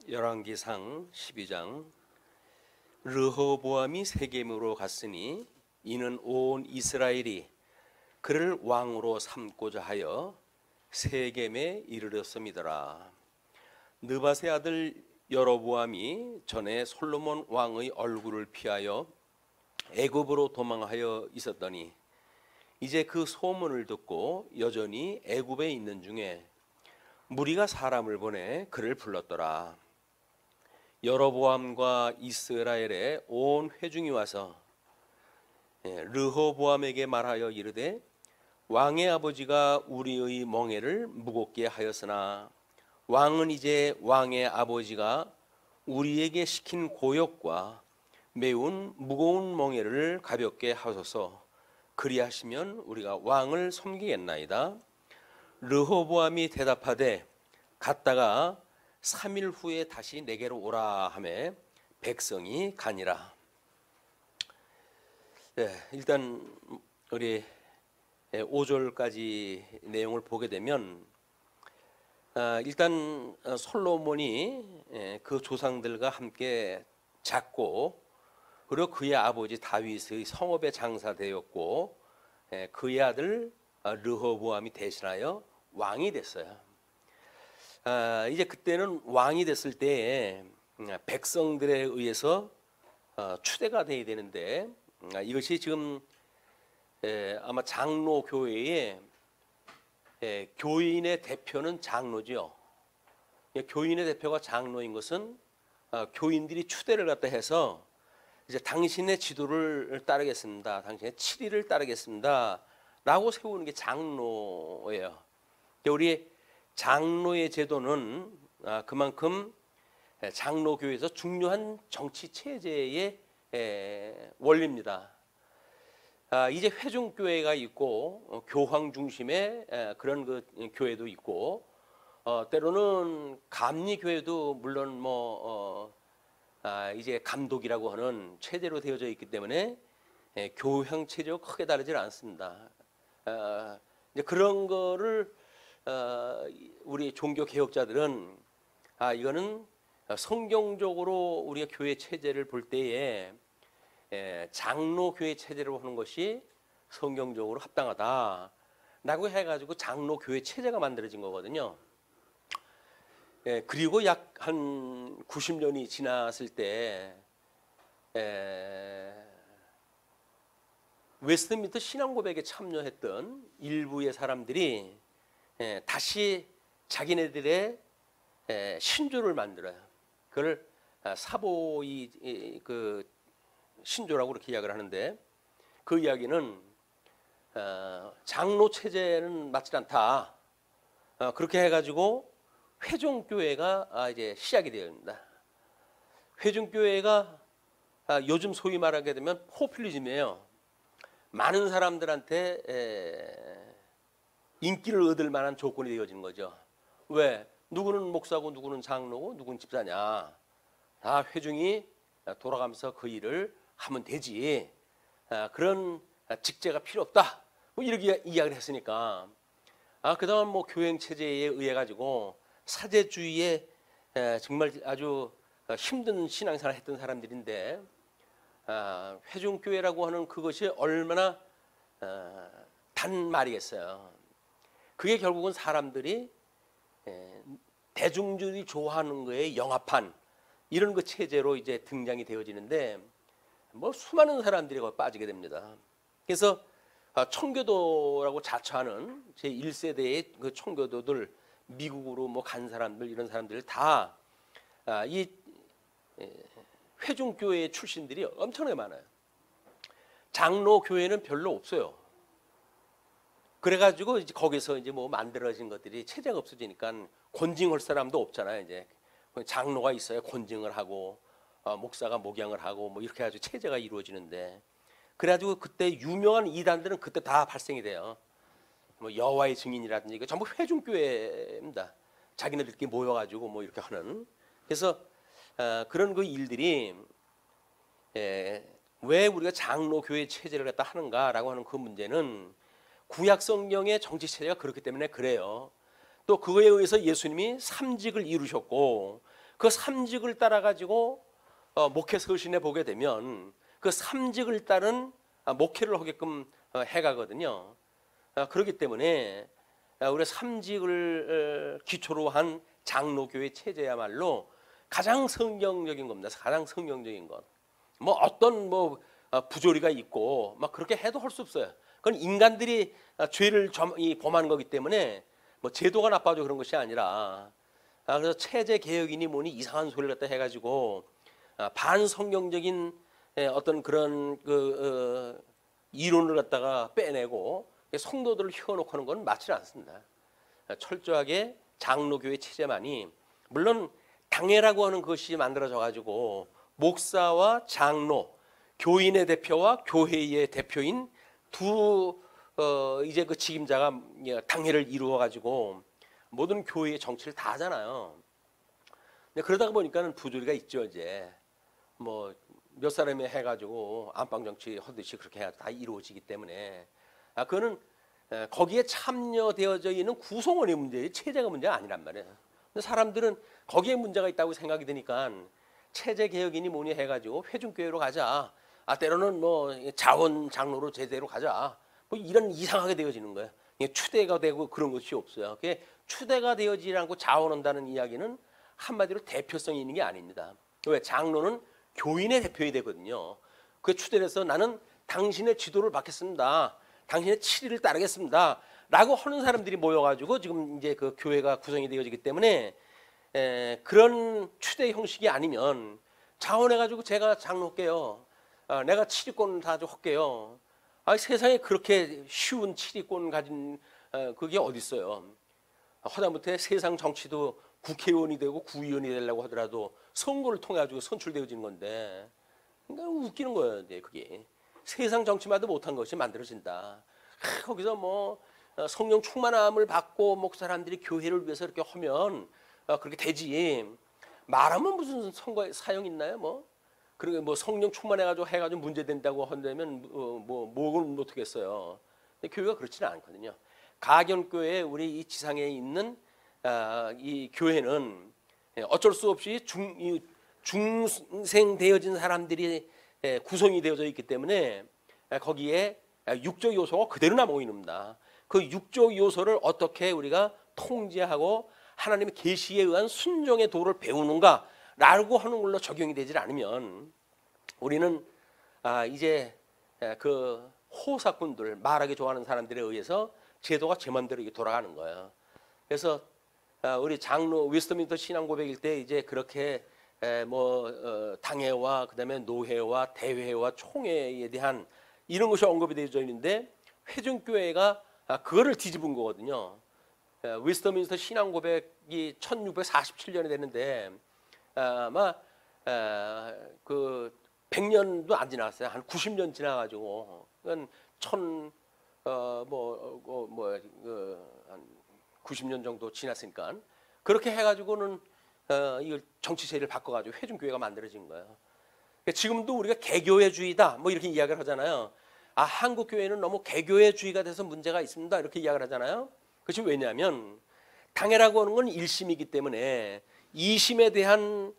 열왕기상 12장. 르호보암이 세겜으로 갔으니 이는 온 이스라엘이 그를 왕으로 삼고자 하여 세겜에 이르렀음이더라. 느밧의 아들 여로보암이 전에 솔로몬 왕의 얼굴을 피하여 애굽으로 도망하여 있었더니 이제 그 소문을 듣고 여전히 애굽에 있는 중에 무리가 사람을 보내 그를 불렀더라. 여로보암과 이스라엘의 온 회중이 와서 르호보암에게 말하여 이르되 왕의 아버지가 우리의 멍에를 무겁게 하였으나 왕은 이제 왕의 아버지가 우리에게 시킨 고역과 매운 무거운 멍에를 가볍게 하소서. 그리하시면 우리가 왕을 섬기겠나이다. 르호보암이 대답하되 갔다가 3일 후에 다시 내게로 오라 하매 백성이 가니라. 일단 우리 5절까지 내용을 보게 되면 일단 솔로몬이 그 조상들과 함께 잤고 그리고 그의 아버지 다윗의 성읍에 장사되었고 그의 아들 르호보암이 대신하여 왕이 됐어요. 이제 그때는 왕이 됐을 때에 백성들에 의해서 추대가 돼야 되는데 이것이 지금 아마 장로 교회의 교인의 대표는 장로죠. 교인의 대표가 장로인 것은 교인들이 추대를 갖다 해서 이제 당신의 지도를 따르겠습니다. 당신의 치리를 따르겠습니다. 라고 세우는 게 장로예요. 우리 장로의 제도는 그만큼 장로교회에서 중요한 정치 체제의 원리입니다. 이제 회중교회가 있고 교황 중심의 그런 그 교회도 있고 때로는 감리교회도 물론 이제 감독이라고 하는 체제로 되어져 있기 때문에 교황 체제와 크게 다르지 않습니다. 이제 그런 거를 우리 종교 개혁자들은 이거는 성경적으로 우리가 교회 체제를 볼 때에 장로 교회 체제로 하는 것이 성경적으로 합당하다라고 해가지고 장로 교회 체제가 만들어진 거거든요. 그리고 약 한 90년이 지났을 때 웨스트민스터 신앙고백에 참여했던 일부의 사람들이 다시 자기네들의 신조를 만들어요. 그걸 사보이 그 신조라고 그렇게 이야기를 하는데 그 이야기는 장로 체제는 맞지 않다. 그렇게 해가지고 회중교회가 이제 시작이 되었습니다. 회중교회가 요즘 소위 말하게 되면 포퓰리즘이에요. 많은 사람들한테 인기를 얻을 만한 조건이 되어지는 거죠. 왜? 누구는 목사고 누구는 장로고 누구는 집사냐. 다 회중이 돌아가면서 그 일을 하면 되지. 그런 직제가 필요 없다. 뭐 이렇게 이야기를 했으니까 그다음 교행 체제에 의해 가지고 사제주의에 정말 아주 힘든 신앙생활을 했던 사람들인데 회중교회라고 하는 그것이 얼마나 단 말이겠어요. 그게 결국은 사람들이 대중들이 좋아하는 거에 영합한 이런 그 체제로 이제 등장이 되어지는데 수많은 사람들이 거기 빠지게 됩니다. 그래서 청교도라고 자처하는 제 1세대의 그 청교도들 미국으로 간 사람들 이런 사람들 다 이 회중교회 출신들이 엄청나게 많아요. 장로 교회는 별로 없어요. 그래가지고 이제 거기서 이제 만들어진 것들이 체제가 없어지니까 권징할 사람도 없잖아요. 이제 장로가 있어야 권징을 하고 목사가 목양을 하고 이렇게 해가지고 체제가 이루어지는데 그래가지고 그때 유명한 이단들은 그때 다 발생이 돼요. 여호와의 증인이라든지 이거 전부 회중교회입니다. 자기네들끼리 모여가지고 이렇게 하는. 그래서 그런 그 일들이 왜 우리가 장로 교회 체제를 갖다 하는가라고 하는 그 문제는 구약 성경의 정치 체제가 그렇기 때문에 그래요. 또 그거에 의해서 예수님이 삼직을 이루셨고 그 삼직을 따라 가지고 목회 서신에 보게 되면 그 삼직을 따른 목회를 하게끔 해가거든요. 그렇기 때문에 우리 삼직을 기초로 한 장로교회 체제야말로 가장 성경적인 겁니다. 가장 성경적인 것. 뭐 어떤 뭐 부조리가 있고 막 그렇게 해도 할 수 없어요. 그건 인간들이 죄를 범하는 거기 때문에 뭐 제도가 나빠져 그런 것이 아니라 그래서 체제 개혁이니 뭐니 이상한 소리를 갖다 해가지고 반성경적인 어떤 그런 이론을 갖다가 빼내고 성도들을 휘어놓고 하는 건 맞지 않습니다. 철저하게 장로교회 체제만이 물론 당회라고 하는 것이 만들어져 가지고 목사와 장로, 교인의 대표와 교회의 대표인 두 이제 그 직임자가 당회를 이루어 가지고 모든 교회의 정치를 다 하잖아요. 근데 그러다 보니까는 부조리가 있죠. 이제 뭐 몇 사람이 해가지고 안방 정치 하듯이 그렇게 해야 다 이루어지기 때문에 그거는 거기에 참여되어져 있는 구성원의 문제예요. 체제가 문제가 아니란 말이에요. 근데 사람들은 거기에 문제가 있다고 생각이 드니까 체제 개혁이니 뭐니 해가지고 회중교회로 가자. 때로는 뭐 자원 장로로 제대로 가자. 뭐 이런 이상하게 되어지는 거예요. 추대가 되고 그런 것이 없어요. 그게 추대가 되어지지 않고 자원한다는 이야기는 한마디로 대표성이 있는 게 아닙니다. 왜? 장로는 교인의 대표이 되거든요. 그 추대에서 나는 당신의 지도를 받겠습니다. 당신의 치리를 따르겠습니다. 라고 하는 사람들이 모여가지고 지금 이제 그 교회가 구성이 되어지기 때문에 그런 추대 형식이 아니면 자원해가지고 제가 장로할게요. 내가 치리권 다 할게요. 세상에 그렇게 쉬운 치리권 가진 그게 어디 있어요? 하다못해 세상 정치도 국회의원이 되고 구의원이 되려고 하더라도 선거를 통해 가지고 선출되어지는 건데, 그러니까 웃기는 거예요. 이제 그게 세상 정치마다 못한 것이 만들어진다. 거기서 뭐 성령 충만함을 받고 뭐 사람들이 교회를 위해서 이렇게 하면 그렇게 되지. 말하면 무슨 선거 사용 있나요? 뭐 그리고 뭐 성령 충만해가지고 해가지고 문제 된다고 한다면 뭐는 못하겠어요. 근데 교회가 그렇지는 않거든요. 가견교회 우리 이 지상에 있는 이 교회는 어쩔 수 없이 중생되어진 사람들이 구성이 되어져 있기 때문에 거기에 육적 요소가 그대로 남아 있습니다. 그 육적 요소를 어떻게 우리가 통제하고 하나님의 계시에 의한 순종의 도를 배우는가라고 하는 걸로 적용이 되질 않으면 우리는 이제 그 호사꾼들 말하기 좋아하는 사람들에 의해서 제도가 제 맘대로 돌아가는 거예요. 그래서 우리 장로 웨스트민스터 신앙 고백일 때 이제 그렇게 당회와 그다음에 노회와 대회와 총회에 대한 이런 것이 언급이 되어져 있는데 회중교회가 그거를 뒤집은 거거든요. 웨스트민스터 신앙 고백이 1647년에 됐는데 아마 그 100년도 안 지났어요. 한 90년 지나가지고 한 90년 정도 지났으니까 그렇게 해가지고는 이걸 정치 체제를 바꿔가지고 회중교회가 만들어진 거예요. 지금도 우리가 개교회주의다 뭐 이렇게 이야기를 하잖아요. 한국 교회는 너무 개교회주의가 돼서 문제가 있습니다 이렇게 이야기를 하잖아요. 그것이 왜냐하면 당회라고 하는 건 1심이기 때문에 2심에 대한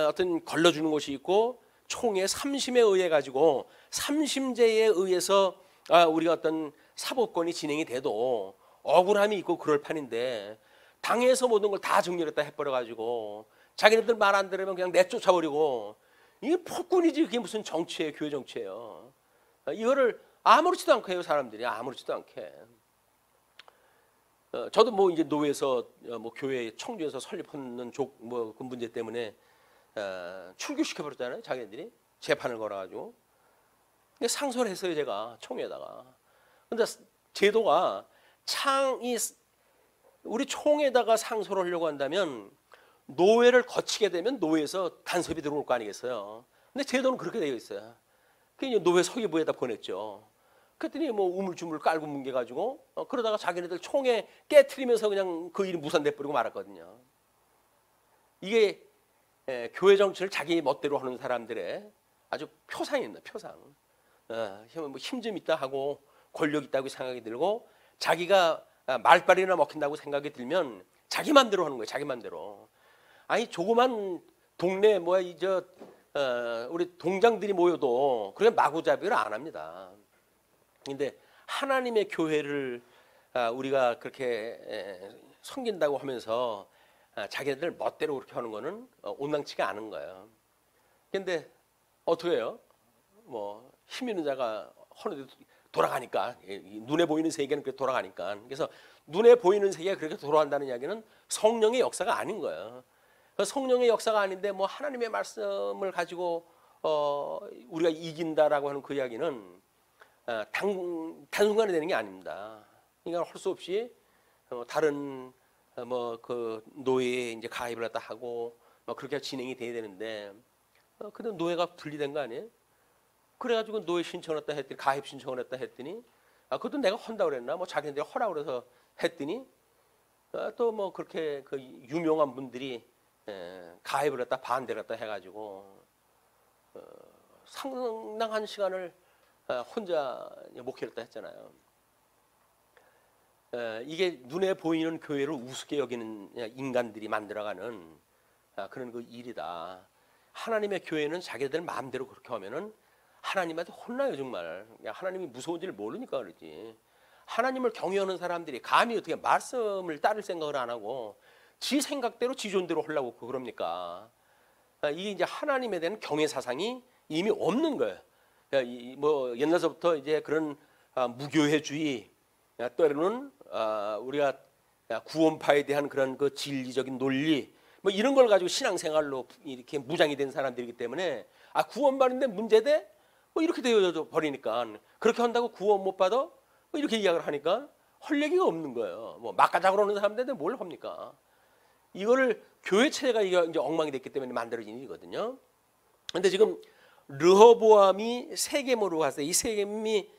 어떤 걸러주는 것이 있고 총회 3심에 의해 가지고 3심제에 의해서 우리가 어떤 사법권이 진행이 돼도 억울함이 있고 그럴 판인데 당에서 모든 걸 다 정리했다 해버려 가지고 자기네들 말 안 들으면 그냥 내쫓아버리고 이게 폭군이지. 그게 무슨 정치예요? 교회 정치예요. 이거를 아무렇지도 않게 해요. 사람들이 아무렇지도 않게. 저도 뭐 이제 노회에서 뭐 교회 청주에서 설립하는 그 문제 때문에 출교시켜 버렸잖아요. 자기네들이 재판을 걸어가지고 상소를 했어요. 제가 총회에다가. 근데 제도가 우리 총회에다가 상소를 하려고 한다면 노회를 거치게 되면 노회에서 간섭이 들어올 거 아니겠어요. 근데 제도는 그렇게 되어 있어요. 그래서 노회 서기부에다 보냈죠. 그랬더니 뭐 우물쭈물 깔고 뭉개가지고 그러다가 자기네들 총회 깨트리면서 그냥 그 일이 무산돼버리고 말았거든요. 이게 교회 정치를 자기 멋대로 하는 사람들의 아주 표상입니다. 표상. 뭐 힘 좀 있다 하고 권력 있다고 생각이 들고 자기가 말빨이나 먹힌다고 생각이 들면 자기 맘대로 하는 거예요. 자기 맘대로. 아니 조그만 동네 뭐야 이저 우리 동장들이 모여도 그렇게 마구잡이를 안 합니다. 근데 하나님의 교회를 우리가 그렇게 섬긴다고 하면서 자기들 멋대로 그렇게 하는 거는 온당치가 않은 거예요. 근데 어떻게 해요? 뭐 힘 있는 자가 하는데 돌아가니까 눈에 보이는 세계는 그렇게 돌아가니까 그래서 눈에 보이는 세계가 그렇게 돌아간다는 이야기는 성령의 역사가 아닌 거예요. 성령의 역사가 아닌데 뭐 하나님의 말씀을 가지고 우리가 이긴다라고 하는 그 이야기는 단순간에 되는 게 아닙니다. 그러니까 할 수 없이 다른 뭐 그 노예에 이제 가입을 갖다 하고 뭐 그렇게 진행이 돼야 되는데 근데 노예가 분리된 거 아니에요? 그래가지고 노예 신청을 했다 했더니 가입 신청을 했다 했더니 그것도 내가 한다고 그랬나? 뭐 자기네들이 하라고 그래서 했더니 또 뭐 그렇게 그 유명한 분들이 가입을 했다 반대를 했다 해가지고 상당한 시간을 혼자 목회를 했다 했잖아요. 이게 눈에 보이는 교회를 우습게 여기는 인간들이 만들어가는 그런 그 일이다. 하나님의 교회는 자기들 마음대로 그렇게 하면은 하나님한테 혼나요 정말. 하나님이 무서운지를 모르니까 그러지. 하나님을 경외하는 사람들이 감히 어떻게 말씀을 따를 생각을 안 하고 지 생각대로 지 존대로 하려고 그럽니까? 이게 이제 하나님에 대한 경외 사상이 이미 없는 거예요. 뭐 옛날서부터 이제 그런 무교회주의 때로는 우리가 구원파에 대한 그런 그 진리적인 논리 뭐 이런 걸 가지고 신앙생활로 이렇게 무장이 된 사람들이기 때문에 구원받는데 문제돼? 뭐 이렇게 되어 버리니까 그렇게 한다고 구원 못 받아? 뭐 이렇게 이야기를 하니까 할 얘기가 없는 거예요. 뭐 막가자고 그러는 사람들인데 뭘 합니까? 이거를 교회 체제가 이제 엉망이 됐기 때문에 만들어진 일이거든요. 근데 지금 르호보암이 세겜으로 갔어요. 이 세겜이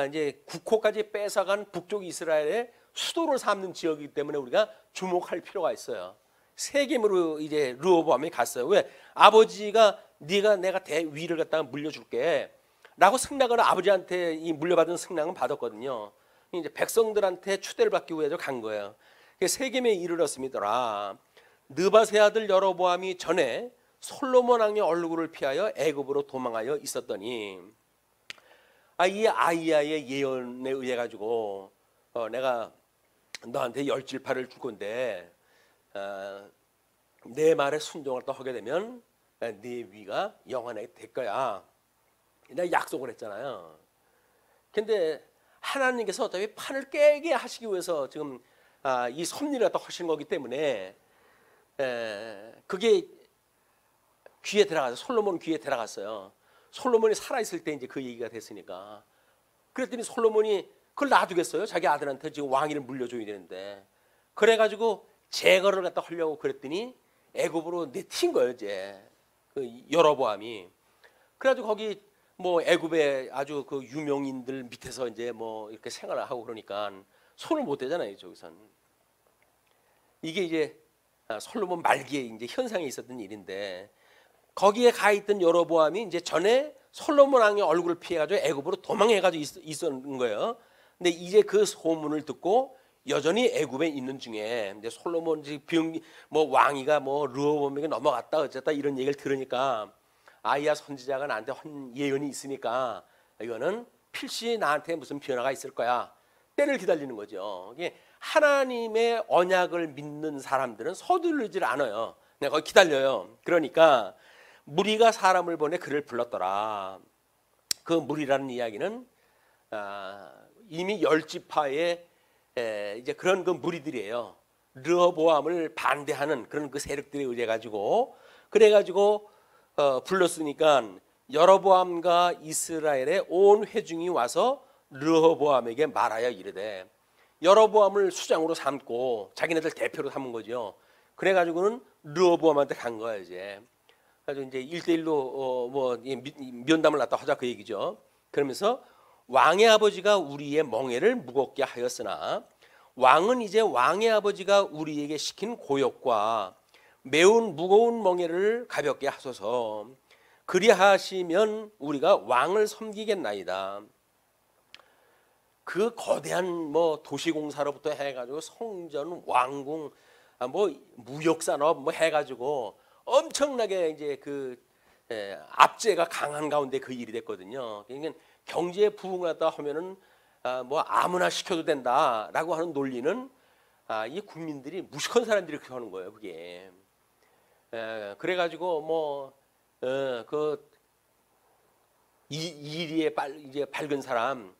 이제 국호까지 뺏어간 북쪽 이스라엘의 수도를 삼는 지역이기 때문에 우리가 주목할 필요가 있어요. 세겜으로 이제 르호보암이 갔어요. 왜? 아버지가 내가 대위를 갖다가 물려줄게 라고 승낙을 아버지한테 이 물려받은 승낙은 받았거든요. 이제 백성들한테 추대를 받기 위해서 간 거예요. 세겜에 이르렀습니다. 느밧의 아들 여로보암이 전에 솔로몬 왕의 얼굴을 피하여 애굽으로 도망하여 있었더니 이 아이야의 예언에 의해 가지고 내가 너한테 열질파를 줄 건데 내 말에 순종을 또 하게 되면 네 위가 영원하게 될 거야. 내가 약속을 했잖아요. 근데 하나님께서 어차피 판을 깨게 하시기 위해서 지금 이 섭리를 갖다 하시는 거기 때문에 그게 귀에 들어가서 솔로몬 귀에 들어갔어요. 솔로몬이 살아있을 때 이제 그 얘기가 됐으니까. 그랬더니 솔로몬이 그걸 놔두겠어요? 자기 아들한테 지금 왕위를 물려줘야 되는데. 그래가지고 제거를 갖다 하려고 그랬더니 애굽으로 내튄 거예요, 이제. 그 여로보암이. 그래가지고 거기 뭐 애굽의 아주 그 유명인들 밑에서 이제 뭐 이렇게 생활을 하고 그러니까 손을 못 대잖아요, 저기선. 이게 이제 솔로몬 말기에 이제 현상이 있었던 일인데 거기에 가 있던 여로보암이 이제 전에 솔로몬 왕의 얼굴을 피해가지고 애굽으로 도망해가지고 있었는 거예요. 근데 이제 그 소문을 듣고 여전히 애굽에 있는 중에 이제 솔로몬 뭐 왕위가 뭐 르호보암에게 넘어갔다 어쨌다 이런 얘기를 들으니까 아이야 선지자가 나한테 한 예언이 있으니까 이거는 필시 나한테 무슨 변화가 있을 거야. 때를 기다리는 거죠. 이게 하나님의 언약을 믿는 사람들은 서두르질 않아요. 그냥 거기 기다려요. 그러니까 무리가 사람을 보내 그를 불렀더라. 그 무리라는 이야기는 이미 열지파의 이제 그런 그 무리들이에요. 르호보암을 반대하는 그런 그 세력들에 의해 가지고 그래가지고 불렀으니까 여로보암과 이스라엘의 온 회중이 와서 르호보암에게 말하여 이르되 여로보암을 수장으로 삼고 자기네들 대표로 삼은 거죠. 그래가지고는 르호보암한테 간 거야 이제. 그래서 이제 1대1로 뭐 면담을 갖다 하자 그 얘기죠. 그러면서 왕의 아버지가 우리의 멍에를 무겁게 하였으나 왕은 이제 왕의 아버지가 우리에게 시킨 고역과 매운 무거운 멍에를 가볍게 하소서. 그리하시면 우리가 왕을 섬기겠나이다. 그 거대한 뭐 도시공사로부터 해가지고 성전, 왕궁, 뭐 무역산업 뭐 해가지고 엄청나게 이제 그 압제가 강한 가운데 그 일이 됐거든요. 그러니까 경제 부흥을 갖다 하면은 뭐 아무나 시켜도 된다라고 하는 논리는 이 국민들이 무식한 사람들이 그렇게 하는 거예요. 그게 그래가지고 뭐 그 이리에 이제 밝은 사람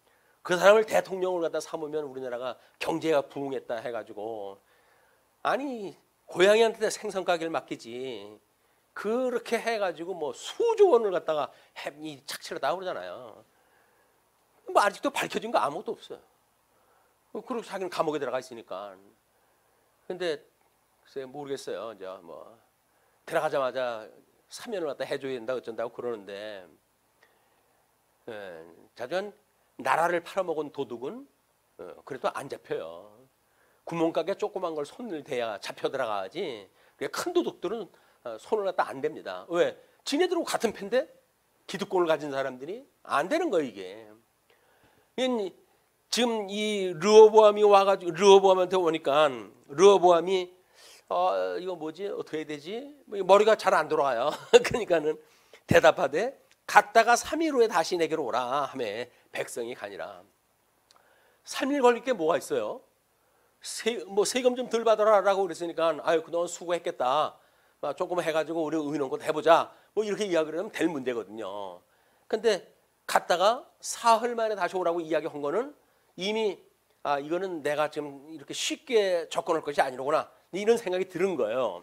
그 사람을 대통령을 갖다 삼으면 우리나라가 경제가 부흥했다 해가지고 아니 고양이한테 생선 가게를 맡기지 그렇게 해가지고 뭐 수조 원을 갖다가 착취를 다 그러잖아요. 뭐 아직도 밝혀진 거 아무것도 없어요. 그리고 자기는 감옥에 들어가 있으니까. 근데 글쎄 모르겠어요. 이제 뭐 들어가자마자 사면을 갖다 해줘야 된다 어쩐다고 그러는데 자전 나라를 팔아먹은 도둑은 그래도 안 잡혀요. 구멍가게 조그만 걸 손을 대야 잡혀 들어가야지. 큰 도둑들은 손을 갖다 안 댑니다. 왜? 지네들하고 같은 편인데 기득권을 가진 사람들이 안 되는 거예요 이게. 지금 이 르호보암이 와가지고 르호보암한테 오니까 르호보암이 이거 뭐지 어떻게 해야 되지? 머리가 잘 안 돌아가요. 그러니까는 대답하되 갔다가 3일 후에 다시 내게로 오라 하며 백성이 가니라. 3일 걸릴 게 뭐가 있어요? 세금 좀 덜 받아라라고 그랬으니까 아유 그동안 수고했겠다. 조금 해가지고 우리 의논껏 해보자. 뭐 이렇게 이야기를 하면 될 문제거든요. 근데 갔다가 사흘 만에 다시 오라고 이야기한 거는 이미 이거는 내가 지금 이렇게 쉽게 접근할 것이 아니로구나 이런 생각이 드는 거예요.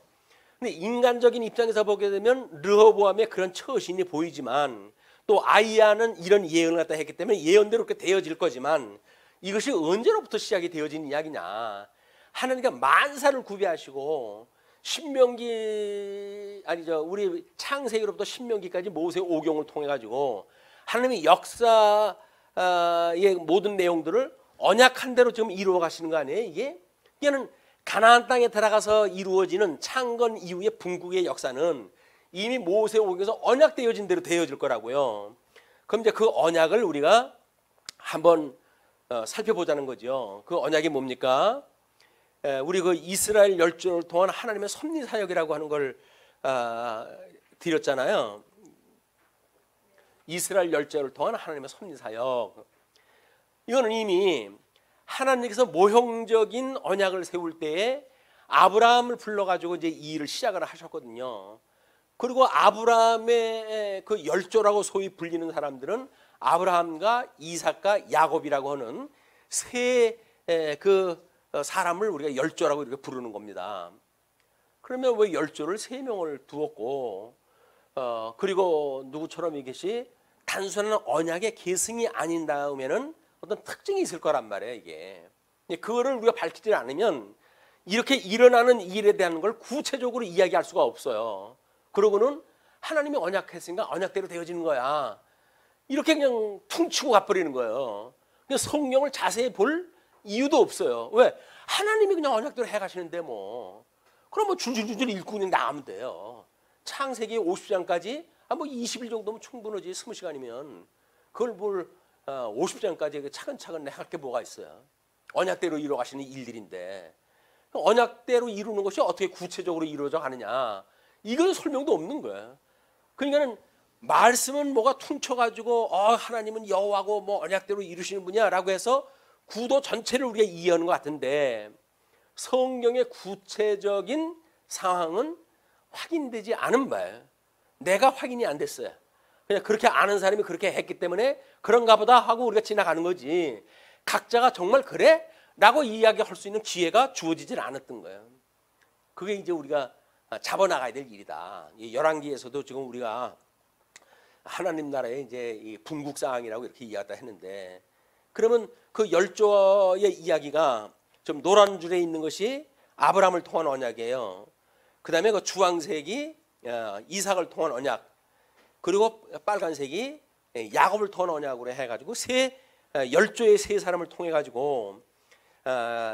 근데 인간적인 입장에서 보게 되면 르호보암의 그런 처신이 보이지만 또 아이야는 이런 예언을 갖다 했기 때문에 예언대로 그렇게 되어질 거지만 이것이 언제로부터 시작이 되어진 이야기냐. 하나님께 만사를 구비하시고 신명기 아니죠 우리 창세기로부터 신명기까지 모세 오경을 통해 가지고 하나님의 역사의 모든 내용들을 언약한 대로 지금 이루어 가시는 거 아니에요 이게? 이게는 가나안 땅에 들어가서 이루어지는 창건 이후의 분국의 역사는 이미 모세 오경에서 언약되어진 대로 되어질 거라고요. 그럼 이제 그 언약을 우리가 한번 살펴보자는 거죠. 그 언약이 뭡니까? 우리 그 이스라엘 열조를 통한 하나님의 섭리 사역이라고 하는 걸 드렸잖아요. 이스라엘 열조를 통한 하나님의 섭리 사역. 이거는 이미 하나님께서 모형적인 언약을 세울 때에 아브라함을 불러가지고 이제 이 일을 시작을 하셨거든요. 그리고 아브라함의 그 열조라고 소위 불리는 사람들은 아브라함과 이삭과 야곱이라고 하는 세 그 사람을 우리가 열조라고 이렇게 부르는 겁니다. 그러면 왜 열조를 세 명을 두었고 그리고 누구처럼 이것이 단순한 언약의 계승이 아닌 다음에는 어떤 특징이 있을 거란 말이에요 이게. 그거를 우리가 밝히지 않으면 이렇게 일어나는 일에 대한 걸 구체적으로 이야기할 수가 없어요. 그러고는 하나님이 언약했으니까 언약대로 되어지는 거야. 이렇게 그냥 퉁치고 가버리는 거예요. 성경을 자세히 볼 이유도 없어요. 왜? 하나님이 그냥 언약대로 해가시는데 뭐. 그럼 뭐 줄줄줄줄 읽고 그냥 나가면 돼요. 창세기 50장까지 뭐 20일 정도면 충분하지. 20시간이면. 그걸 뭘 50장까지 차근차근 해갈 게 뭐가 있어요. 언약대로 이루어가시는 일들인데 언약대로 이루는 것이 어떻게 구체적으로 이루어져 가느냐. 이건 설명도 없는 거예요. 그러니까는 말씀은 뭐가 퉁쳐가지고 하나님은 여호와고 뭐 언약대로 이루시는 분이야라고 해서 구도 전체를 우리가 이해하는 것 같은데 성경의 구체적인 상황은 확인되지 않은 바예요. 내가 확인이 안 됐어요. 그냥 그렇게 아는 사람이 그렇게 했기 때문에 그런가 보다 하고 우리가 지나가는 거지. 각자가 정말 그래? 라고 이야기할 수 있는 기회가 주어지질 않았던 거예요. 그게 이제 우리가 잡아나가야 될 일이다. 이 열왕기에서도 지금 우리가 하나님 나라의 이제 이 분국상황이라고 이렇게 이야기했다 했는데 그러면 그 열조의 이야기가 좀 노란 줄에 있는 것이 아브라함을 통한 언약이에요. 그 다음에 그 주황색이 이삭을 통한 언약, 그리고 빨간색이 야곱을 통한 언약으로 해가지고 열조의 세 사람을 통해 가지고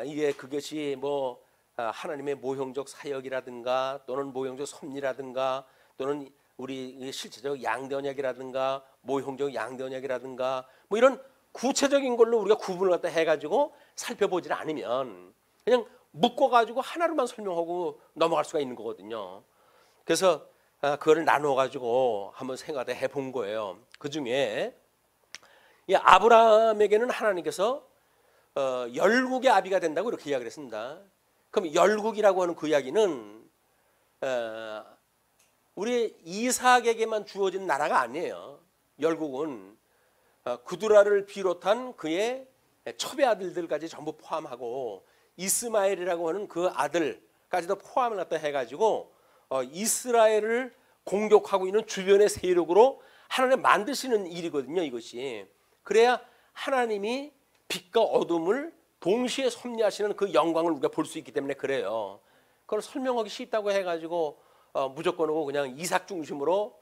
이게 그것이 뭐 하나님의 모형적 사역이라든가 또는 모형적 섭리라든가 또는 우리 실제적 양대 언약이라든가 모형적 양대 언약이라든가 뭐 이런 구체적인 걸로 우리가 구분을 갖다 해가지고 살펴보질 않으면 그냥 묶어가지고 하나로만 설명하고 넘어갈 수가 있는 거거든요. 그래서 그거를 나눠 가지고 한번 생각을 해본 거예요. 그 중에 이 아브라함에게는 하나님께서 열국의 아비가 된다고 이렇게 이야기를 했습니다. 그럼 열국이라고 하는 그 이야기는 우리 이삭에게만 주어진 나라가 아니에요. 열국은 구두라를 비롯한 그의 첩의 아들들까지 전부 포함하고 이스마엘이라고 하는 그 아들까지도 포함을 갖다 해가지고 이스라엘을 공격하고 있는 주변의 세력으로 하나님 만드시는 일이거든요. 이것이 그래야 하나님이 빛과 어둠을 동시에 섭리하시는 그 영광을 우리가 볼 수 있기 때문에 그래요. 그걸 설명하기 쉽다고 해가지고 무조건 오고 그냥 이삭 중심으로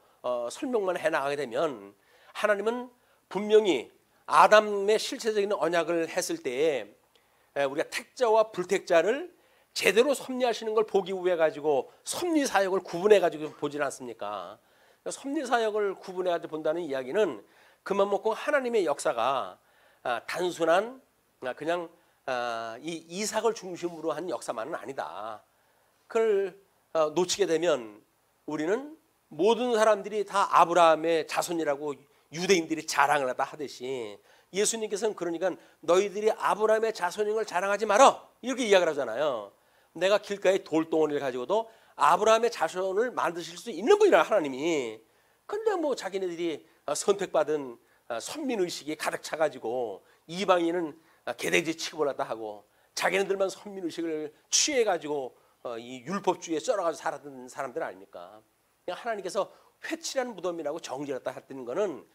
설명만 해나가게 되면 하나님은 분명히 아담의 실체적인 언약을 했을 때에 우리가 택자와 불택자를 제대로 섭리하시는 걸 보기 위해 가지고 섭리사역을 구분해 가지고 보질 않습니까? 섭리사역을 구분해 가지고 본다는 이야기는 그만 먹고 하나님의 역사가 단순한 그냥 이 이삭을 중심으로 한 역사만은 아니다. 그걸 놓치게 되면 우리는 모든 사람들이 다 아브라함의 자손이라고 유대인들이 자랑을 하다 하듯이 예수님께서는 그러니까 너희들이 아브라함의 자손인 걸 자랑하지 마라 이렇게 이야기를 하잖아요. 내가 길가에 돌덩어리를 가지고도 아브라함의 자손을 만드실 수 있는 분이라 하나님이. 근데 뭐 자기네들이 선택받은 선민의식이 가득 차가지고 이방인은 개돼지 취급을 하다 하고 자기네들만 선민의식을 취해가지고 이 율법주의에 쩔어가지고 살았던 사람들 아닙니까? 하나님께서 회칠한 무덤이라고 정죄를 갖다 했다는 거는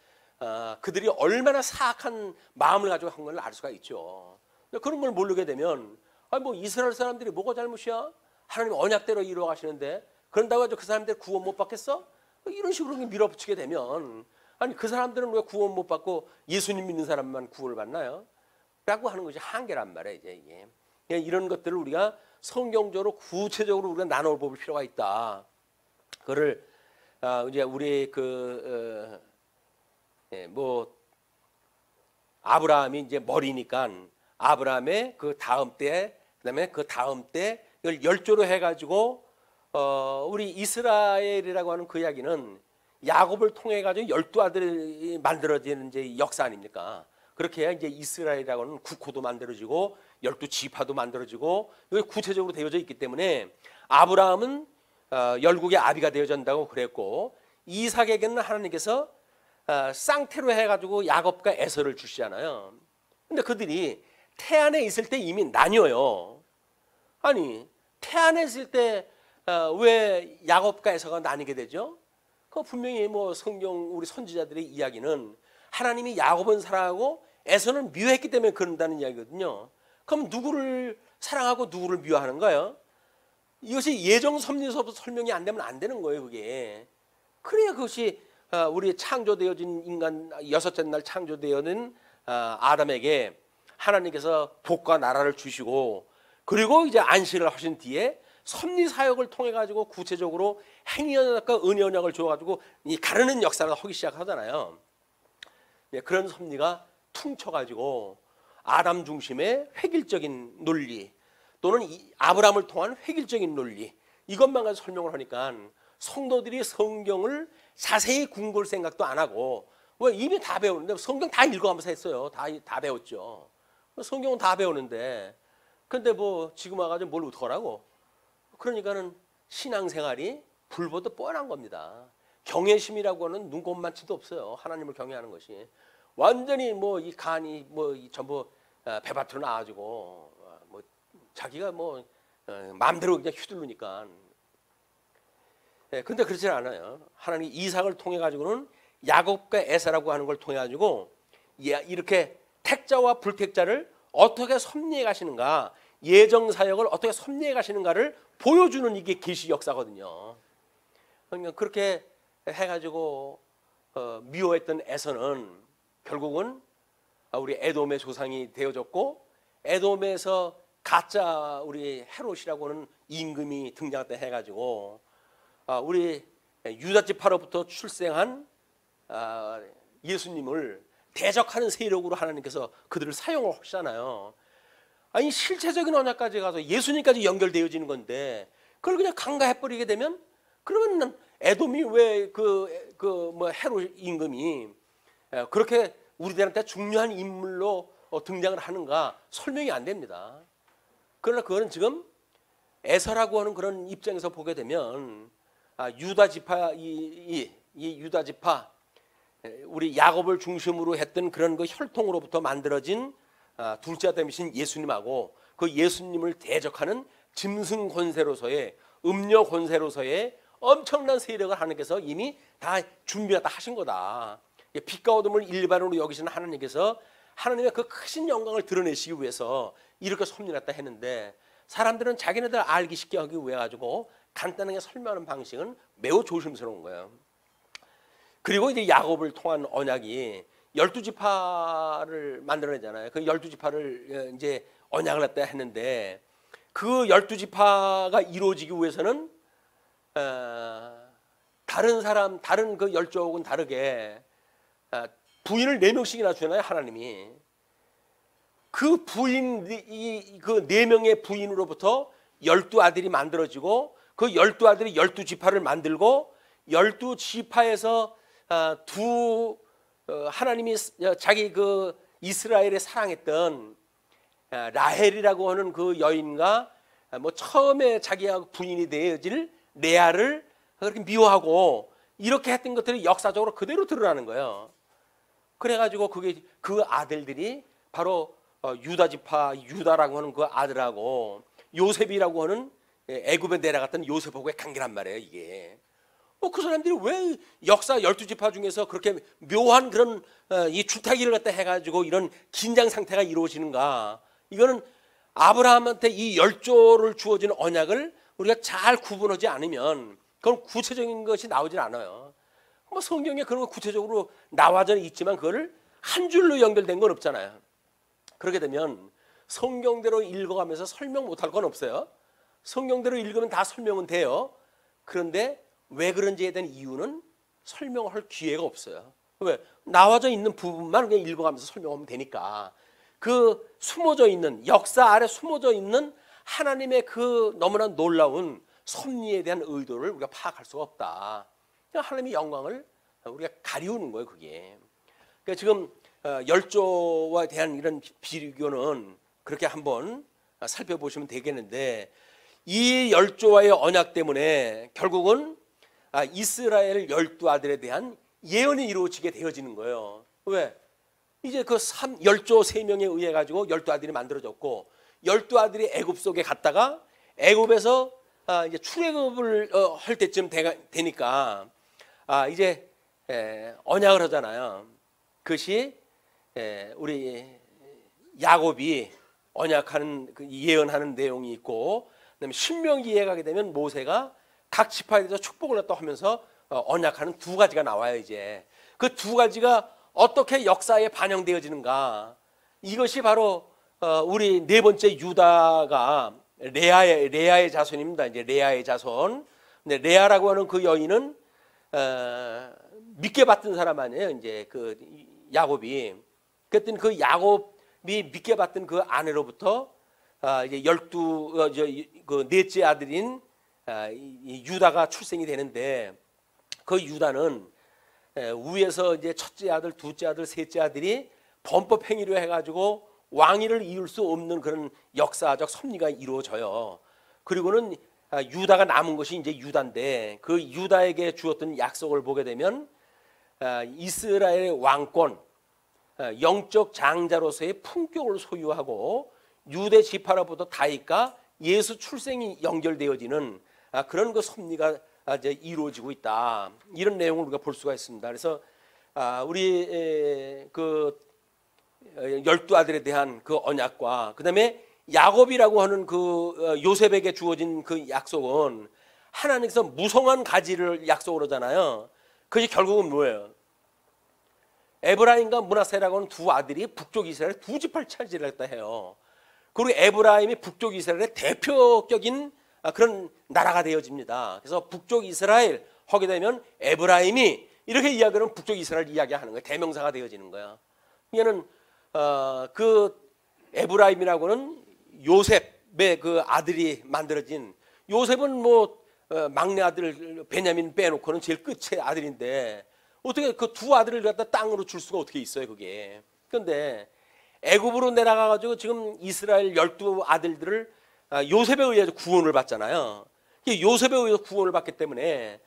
그들이 얼마나 사악한 마음을 가지고 한 걸 알 수가 있죠. 그런 걸 모르게 되면 뭐 이스라엘 사람들이 뭐가 잘못이야? 하나님 언약대로 이루어 가시는데 그런다고 해서 그 사람들 구원 못 받겠어? 이런 식으로 밀어붙이게 되면 아니 그 사람들은 왜 구원 못 받고 예수님 믿는 사람만 구원을 받나요? 라고 하는 것이 한계란 말이에요. 이게 이런 것들을 우리가 성경적으로 구체적으로 우리가 나눠 볼 필요가 있다. 그거를 이제 우리 뭐 아브라함이 이제 머리니까 아브라함의 그 다음 때 그다음에 그 다음 때 이걸 열조로 해가지고 우리 이스라엘이라고 하는 그 이야기는 야곱을 통해 가지고 12아들이 만들어지는 이제 역사 아닙니까? 그렇게 해야 이제 이스라엘이라고 하는 국호도 만들어지고 12지파도 만들어지고 이게 구체적으로 되어져 있기 때문에 아브라함은 열국의 아비가 되어진다고 그랬고 이삭에게는 하나님께서 쌍태로 해가지고 야곱과 에서를 주시잖아요. 근데 그들이 태안에 있을 때 이미 나뉘어요. 아니 태안에 있을 때 왜 야곱과 에서가 나뉘게 되죠? 그 분명히 뭐 성경 우리 선지자들의 이야기는 하나님이 야곱은 사랑하고 에서는 미워했기 때문에 그런다는 이야기거든요. 그럼 누구를 사랑하고 누구를 미워하는 거예요? 이것이 예정 섭리서부터 설명이 안 되면 안 되는 거예요, 그게. 그래야 그것이 우리 창조되어진 인간 여섯째 날 창조되어진 아담에게 하나님께서 복과 나라를 주시고 그리고 이제 안식을 하신 뒤에 섭리 사역을 통해 가지고 구체적으로 행위 언약과 은혜 언약을 줘 가지고 이 가르는 역사를 하기 시작하잖아요. 그런 섭리가 퉁쳐 가지고 아담 중심의 획일적인 논리 또는 아브라함을 통한 획일적인 논리 이것만 가지고 설명을 하니까 성도들이 성경을 자세히 궁굴 생각도 안 하고 왜 이미 다 배우는데 성경 다 읽어가면서 했어요. 다 배웠죠. 성경은 다 배우는데 근데 뭐 지금 와가지고 뭘 어떡하라고? 그러니까는 신앙생활이 불보듯 뻔한 겁니다. 경외심이라고 하는 눈꼽만치도 없어요. 하나님을 경외하는 것이 완전히 뭐 이 간이 뭐 전부 배밭으로 나와가지고 뭐 자기가 뭐 마음대로 그냥 휘두르니까. 근데 그렇지 않아요. 하나님 이삭을 통해 가지고는 야곱과 에사라고 하는 걸 통해 가지고 이렇게 택자와 불택자를 어떻게 섭리해 가시는가, 예정 사역을 어떻게 섭리해 가시는가를 보여주는 이게 계시 역사거든요. 그러니까 그렇게 해가지고 미워했던 에서는 결국은 우리 에돔의 조상이 되어졌고 에돔에서 가짜 우리 헤롯이라고 하는 임금이 등장했다 해가지고 우리 유다지파로부터 출생한 예수님을 대적하는 세력으로 하나님께서 그들을 사용을 하시잖아요. 아니 실체적인 언약까지 가서 예수님까지 연결되어지는 건데 그걸 그냥 간과해버리게 되면 그러면 에돔이 왜 뭐 헤롯 임금이 그렇게 우리들한테 중요한 인물로 등장을 하는가 설명이 안 됩니다. 그러나 그거는 지금 에서라고 하는 그런 입장에서 보게 되면 유다 지파 이 유다 지파 우리 야곱을 중심으로 했던 그런 그 혈통으로부터 만들어진 둘째 아담이신 예수님하고 그 예수님을 대적하는 짐승 권세로서의 음녀 권세로서의 엄청난 세력을 하나님께서 이미 다 준비가 다 하신 거다. 빛과 어둠을 일반으로 여기시는 하나님께서 하나님의 그 크신 영광을 드러내시기 위해서 이렇게 섭리했다 했는데 사람들은 자기네들 알기 쉽게 하기 위해 가지고 간단하게 설명하는 방식은 매우 조심스러운 거예요. 그리고 이제 야곱을 통한 언약이 12지파를 만들어내잖아요. 그 12지파를 이제 언약을 했다 했는데 그 12지파가 이루어지기 위해서는 다른 그 열족은 다르게 부인을 4명씩이나 주잖아요, 하나님이. 그 부인, 그 4명의 부인으로부터 12아들이 만들어지고 그 12아들이 12지파를 만들고 12지파에서 하나님이 자기 그 이스라엘에 사랑했던 라헬이라고 하는 그 여인과 뭐 처음에 자기가 부인이 되어질 레아를 그렇게 미워하고 이렇게 했던 것들이 역사적으로 그대로 드러나는 거예요. 그래가지고 그 아들들이 바로 유다 지파 유다라고 하는 그 아들하고 요셉이라고 하는 애굽에 내려갔던 요셉하고의 관계란 말이에요. 이게 그 사람들이 왜 역사 12지파 중에서 그렇게 묘한 그런 이 주타기를 갖다 해가지고 이런 긴장 상태가 이루어지는가? 이거는 아브라함한테 이 10조를 주어진 언약을 우리가 잘 구분하지 않으면 그건 구체적인 것이 나오질 않아요. 뭐 성경에 그런 거 구체적으로 나와져 있지만 그거를 한 줄로 연결된 건 없잖아요. 그렇게 되면 성경대로 읽어가면서 설명 못할 건 없어요. 성경대로 읽으면 다 설명은 돼요. 그런데 왜 그런지에 대한 이유는 설명할 기회가 없어요. 왜? 나와져 있는 부분만 그냥 읽어가면서 설명하면 되니까. 그 숨어져 있는 역사 아래 숨어져 있는 하나님의 그 너무나 놀라운 섭리에 대한 의도를 우리가 파악할 수가 없다. 하나님의 영광을 우리가 가리우는 거예요, 그게. 그러니까 지금 열조와 대한 이런 비교는 그렇게 한번 살펴보시면 되겠는데 이 열조와의 언약 때문에 결국은 이스라엘 12아들에 대한 예언이 이루어지게 되어지는 거예요. 왜? 이제 그 10조 3명에 의해 가지고 12아들이 만들어졌고 12아들이 애굽 속에 갔다가 애굽에서 이제 출애굽을 할 때쯤 되니까 이제 언약을 하잖아요. 그것이 우리 야곱이 언약하는 그 예언하는 내용이 있고 그다음에 신명기에 가게 되면 모세가 각 지파에 대해서 축복을 했다고 하면서 언약하는 2가지가 나와요. 이제 그 2가지가 어떻게 역사에 반영되어지는가? 이것이 바로 우리 4번째 유다가 레아의 자손입니다. 이제 레아의 자손. 근데 레아라고 하는 그 여인은 믿게 받던 사람 아니에요. 이제 그 야곱이. 그랬더니 그 야곱이 믿게 받던 그 아내로부터 이제 그 넷째 아들인 유다가 출생이 되는데 그 유다는 위에서 이제 첫째 아들, 둘째 아들, 셋째 아들이 범법 행위로 해가지고 왕위를 이을 수 없는 그런 역사적 섭리가 이루어져요. 그리고는 유다가 남은 것이 이제 유다인데 그 유다에게 주었던 약속을 보게 되면 이스라엘의 왕권, 영적 장자로서의 품격을 소유하고 유대 지파로부터 다윗과 예수 출생이 연결되어지는 그런 그 섭리가 이제 이루어지고 있다. 이런 내용을 우리가 볼 수가 있습니다. 그래서 우리 그 12아들에 대한 그 언약과 그다음에 야곱이라고 하는 그 요셉에게 주어진 그 약속은 하나님께서 무성한 가지를 약속을 하잖아요. 그것이 결국은 뭐예요? 에브라임과 므낫세라고 하는 2 아들이 북쪽 이스라엘 2지파를 차지를 했다 해요. 그리고 에브라임이 북쪽 이스라엘의 대표적인 그런 나라가 되어집니다. 그래서 북쪽 이스라엘 하게 되면 에브라임이 이렇게 이야기하면 북쪽 이스라엘 이야기하는 거예요. 대명사가 되어지는 거야. 이게는 그 에브라임이라고는 요셉의 그 아들이 만들어진 요셉은 뭐 막내 아들 베냐민 빼놓고는 제일 끝의 아들인데 어떻게 그 두 아들을 갖다 땅으로 줄 수가 어떻게 있어요, 그게. 그런데 애굽으로 내려가 가지고 지금 이스라엘 12아들들을 요셉에 의해서 구원을 받잖아요. 요셉에 의해서 구원을 받기 때문에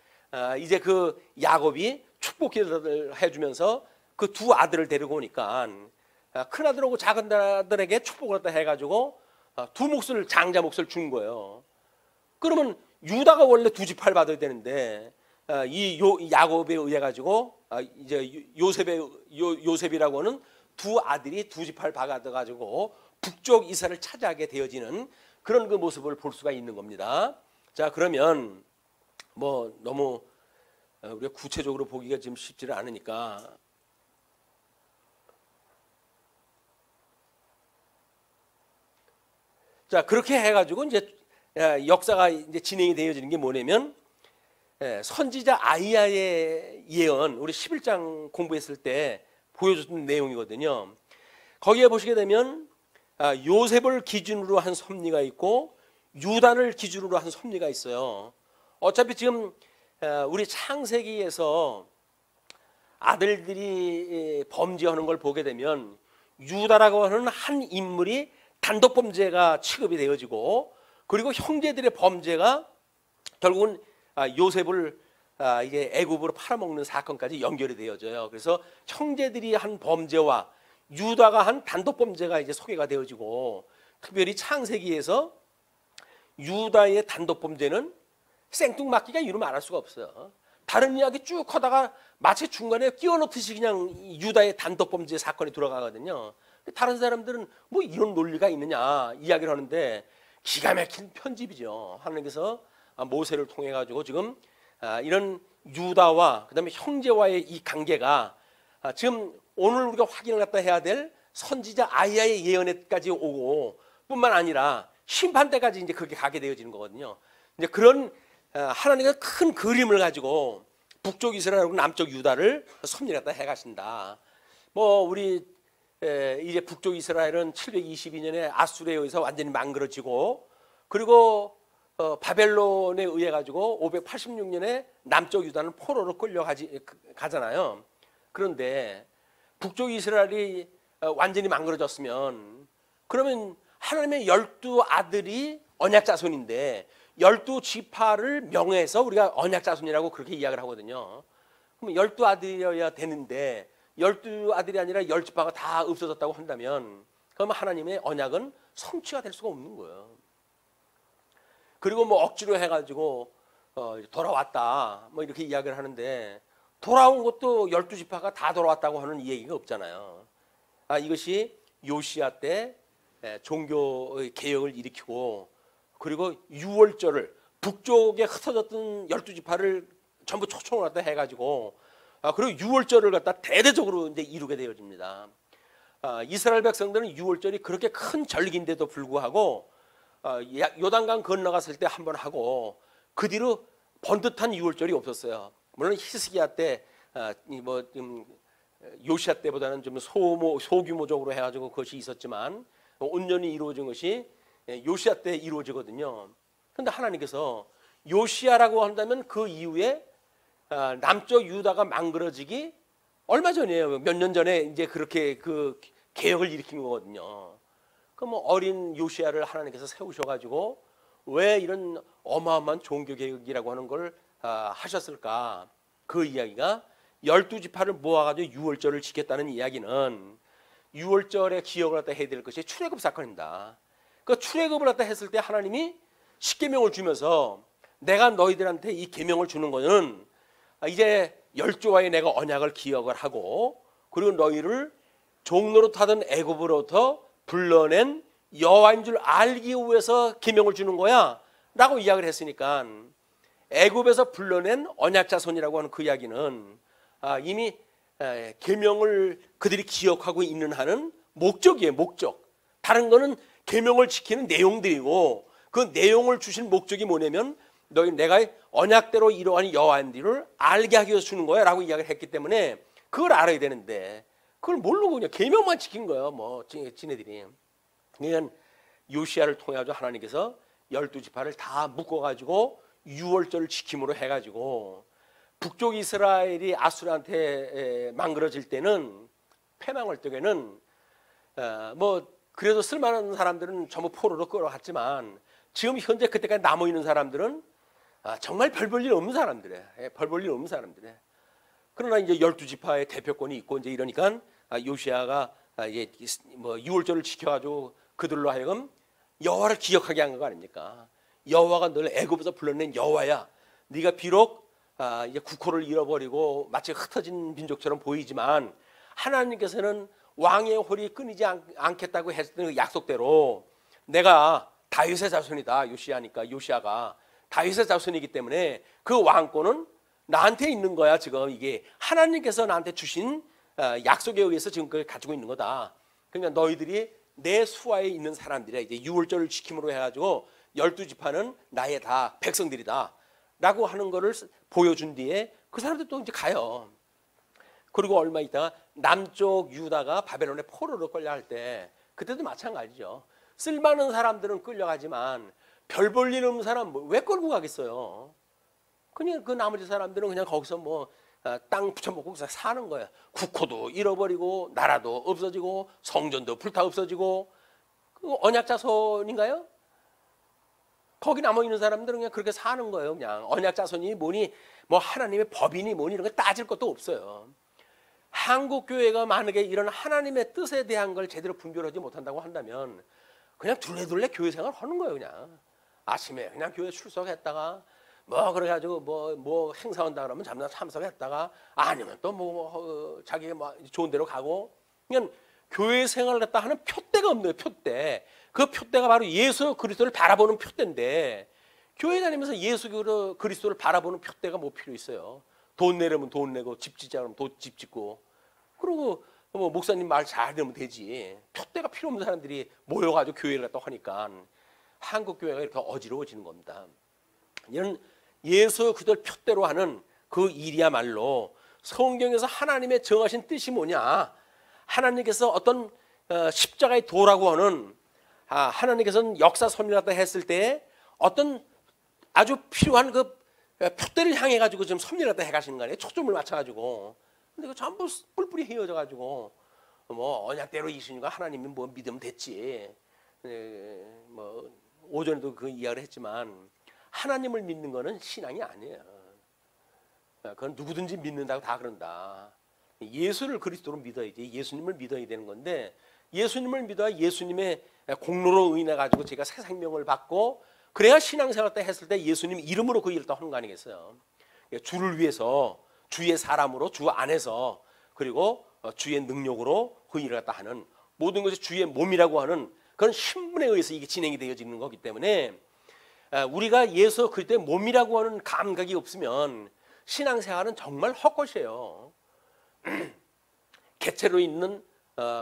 이제 그 야곱이 축복기를 해주면서 그 두 아들을 데리고 오니까 큰 아들하고 작은 아들에게 축복을 갖다 해가지고 두 몫을 장자 몫을 준 거예요. 그러면 유다가 원래 두 지파를 받아야 되는데 이 야곱에 의해 가지고 이제 요셉이라고 하는 두 아들이 두 지파를 받아 가지고 북쪽 이스라엘을 차지하게 되어지는 그런 그 모습을 볼 수가 있는 겁니다. 자, 그러면 뭐 너무 우리가 구체적으로 보기가 지금 쉽지는 않으니까 자, 그렇게 해가지고 이제 역사가 이제 진행이 되어지는 게 뭐냐면 선지자 아이야의 예언, 우리 11장 공부했을 때 보여줬던 내용이거든요. 거기에 보시게 되면 요셉을 기준으로 한 섭리가 있고 유다를 기준으로 한 섭리가 있어요. 어차피 지금 우리 창세기에서 아들들이 범죄하는 걸 보게 되면 유다라고 하는 한 인물이 단독 범죄가 취급이 되어지고 그리고 형제들의 범죄가 결국은 요셉을 이게 애굽으로 팔아먹는 사건까지 연결이 되어져요. 그래서 형제들이 한 범죄와 유다가 한 단독 범죄가 이제 소개가 되어지고 특별히 창세기에서 유다의 단독 범죄는 생뚱맞기가 이루 말할 수가 없어요. 다른 이야기 쭉 하다가 마치 중간에 끼워 넣듯이 그냥 유다의 단독 범죄 사건이 들어가거든요. 다른 사람들은 뭐 이런 논리가 있느냐 이야기를 하는데 기가 막힌 편집이죠. 하나님께서 모세를 통해 가지고 지금 이런 유다와 그다음에 형제와의 이 관계가 지금 오늘 우리가 확인을 갖다 해야 될 선지자 아이야의 예언에까지 오고 뿐만 아니라 심판 때까지 이제 그렇게 가게 되어지는 거거든요. 이제 그런 하나님의 큰 그림을 가지고 북쪽 이스라엘하고 남쪽 유다를 섭리를 갖다 해가신다. 뭐 우리 이제 북쪽 이스라엘은 722년에 아수르에 의해서 완전히 망그러지고 그리고 바벨론에 의해 가지고 586년에 남쪽 유다는 포로로 끌려가잖아요. 그런데 북쪽 이스라엘이 완전히 망그러졌으면 그러면 하나님의 12아들이 언약 자손인데 12지파를 명해서 우리가 언약 자손이라고 그렇게 이야기를 하거든요. 그럼 12아들이어야 되는데 12아들이 아니라 10지파가 다 없어졌다고 한다면 그러면 하나님의 언약은 성취가 될 수가 없는 거예요. 그리고 뭐 억지로 해가지고 돌아왔다 뭐 이렇게 이야기를 하는데 돌아온 것도 12지파가 다 돌아왔다고 하는 얘기가 없잖아요. 이것이 요시야 때 종교의 개혁을 일으키고 그리고 유월절을 북쪽에 흩어졌던 12지파를 전부 초청을 갖다 해가지고 그리고 유월절을 갖다 대대적으로 이제 이루게 되어집니다. 이스라엘 백성들은 유월절이 그렇게 큰 절기인데도 불구하고 요단강 건너갔을 때 한 번 하고 그 뒤로 번듯한 유월절이 없었어요. 물론 히스기야 때 뭐 요시야 때보다는 좀 소규모적으로 해가지고 그것이 있었지만 온전히 이루어진 것이 요시야 때 이루어지거든요. 그런데 하나님께서 요시야라고 한다면 그 이후에 남쪽 유다가 망그러지기 얼마 전이에요. 몇 년 전에 이제 그렇게 그 개혁을 일으킨 거거든요. 그럼 어린 요시야를 하나님께서 세우셔가지고 왜 이런 어마어마한 종교 개혁이라고 하는 걸 하셨을까? 그 이야기가 12지파를 모아가지고 유월절을 지켰다는 이야기는 유월절의 기억을 갖다 해야 될 것이 출애굽 사건입니다. 그 출애굽을 갖다 했을 때 하나님이 십계명을 주면서 내가 너희들한테 이 계명을 주는 거는 이제 열조와의 내가 언약을 기억을 하고 그리고 너희를 종로로 타던 애굽으로부터 불러낸 여호와인 줄 알기 위해서 계명을 주는 거야 라고 이야기를 했으니까 애굽에서 불러낸 언약 자손이라고 하는 그 이야기는 이미 계명을 그들이 기억하고 있는 한은 목적이에요. 목적. 다른 거는 계명을 지키는 내용들이고 그 내용을 주신 목적이 뭐냐면 너희 내가 언약대로 이러한 여호와인들을 알게 하기 위해서 주는 거야 라고 이야기를 했기 때문에 그걸 알아야 되는데 그걸 모르고 그냥 계명만 지킨 거예요. 뭐 지네들이. 그러니까 요시야를 통해 가지고 하나님께서 12지파를 다 묶어가지고 유월절을 지킴으로 해가지고 북쪽 이스라엘이 아수르한테 망그러질 때는 패망할 적에는 뭐 그래도 쓸만한 사람들은 전부 포로로 끌어갔지만 지금 현재 그때까지 남아 있는 사람들은 정말 별 볼 일 없는 사람들이에요. 별 볼 일 없는 사람들이에요. 그러나 이제 12지파의 대표권이 있고 이제 이러니까 요시아가 이제 뭐 유월절을 지켜가지고 그들로 하여금 여호와를 기억하게 한 거 아닙니까? 여호와가 널 애굽에서 불러낸 여호와야. 네가 비록 이제 국호를 잃어버리고 마치 흩어진 민족처럼 보이지만 하나님께서는 왕의 홀이 끊이지 않겠다고 했던 그 약속대로 내가 다윗의 자손이다. 요시아가 다윗의 자손이기 때문에 그 왕권은 나한테 있는 거야. 지금 이게 하나님께서 나한테 주신 약속에 의해서 지금 그걸 가지고 있는 거다. 그러니까 너희들이 내 수하에 있는 사람들이야. 이제 유월절을 지킴으로 해가지고 12지파는 나의 다 백성들이다 라고 하는 거를 보여준 뒤에 그 사람들 또 이제 가요. 그리고 얼마 있다가 남쪽 유다가 바벨론에 포로로 끌려갈 때 그때도 마찬가지죠. 쓸만한 사람들은 끌려가지만 별 볼 일 없는 사람 왜 끌고 가겠어요? 그냥 그 나머지 사람들은 그냥 거기서 뭐 땅 붙여먹고 사는 거야. 국호도 잃어버리고 나라도 없어지고 성전도 불타 없어지고 그 언약 자손인가요? 거기 남아 있는 사람들은 그냥 그렇게 사는 거예요. 그냥 언약 자손이 뭐니 뭐 하나님의 법이니 뭐니 이런 거 따질 것도 없어요. 한국 교회가 만약에 이런 하나님의 뜻에 대한 걸 제대로 분별하지 못한다고 한다면 그냥 둘레둘레 교회 생활 하는 거예요. 그냥 아침에 그냥 교회 출석했다가 뭐 그래가지고 뭐 행사한다 그러면 잠깐 참석했다가 아니면 또 뭐 자기 뭐 좋은 데로 가고 그냥 교회 생활을 갖다 하는 표대가 없네요. 표대. 그 표대가 바로 예수 그리스도를 바라보는 표대인데 교회 다니면서 예수 그리스도를 바라보는 표대가 뭐 필요 있어요. 돈 내려면 돈 내고 집 짓자 그러면 집 짓고 그리고 뭐 목사님 말 잘 들으면 되지. 표대가 필요 없는 사람들이 모여가지고 교회를 갖다 하니까 한국 교회가 이렇게 어지러워지는 겁니다. 이런 예수 그리스도를 표대로 하는 그 일이야말로 성경에서 하나님의 정하신 뜻이 뭐냐? 하나님께서 어떤 십자가의 도라고 하는 하나님께서는 역사 섭리라고 했을 때 어떤 아주 필요한 그 표대를 향해 가지고 지금 섭리라고 해가시는 거 아니에요? 초점을 맞춰가지고. 근데 그 전부 뿔뿔이 휘어져 가지고 뭐 언약대로 이신과 하나님이 뭐 믿으면 됐지. 뭐 오전에도 그 이야기를 했지만 하나님을 믿는 거는 신앙이 아니에요. 그건 누구든지 믿는다고 다 그런다. 예수를 그리스도로 믿어야지. 예수님을 믿어야 되는 건데 예수님을 믿어야 예수님의 공로로 인해 가지고 제가 새 생명을 받고 그래야 신앙생활 때 했을 때 예수님 이름으로 그 일을 또 하는 거 아니겠어요? 주를 위해서 주의 사람으로 주 안에서 그리고 주의 능력으로 그 일을 갖다 하는 모든 것이 주의 몸이라고 하는 그런 신분에 의해서 이게 진행이 되어지는 거기 때문에 우리가 예수 그리스도의 몸이라고 하는 감각이 없으면 신앙생활은 정말 헛것이에요. 개체로 있는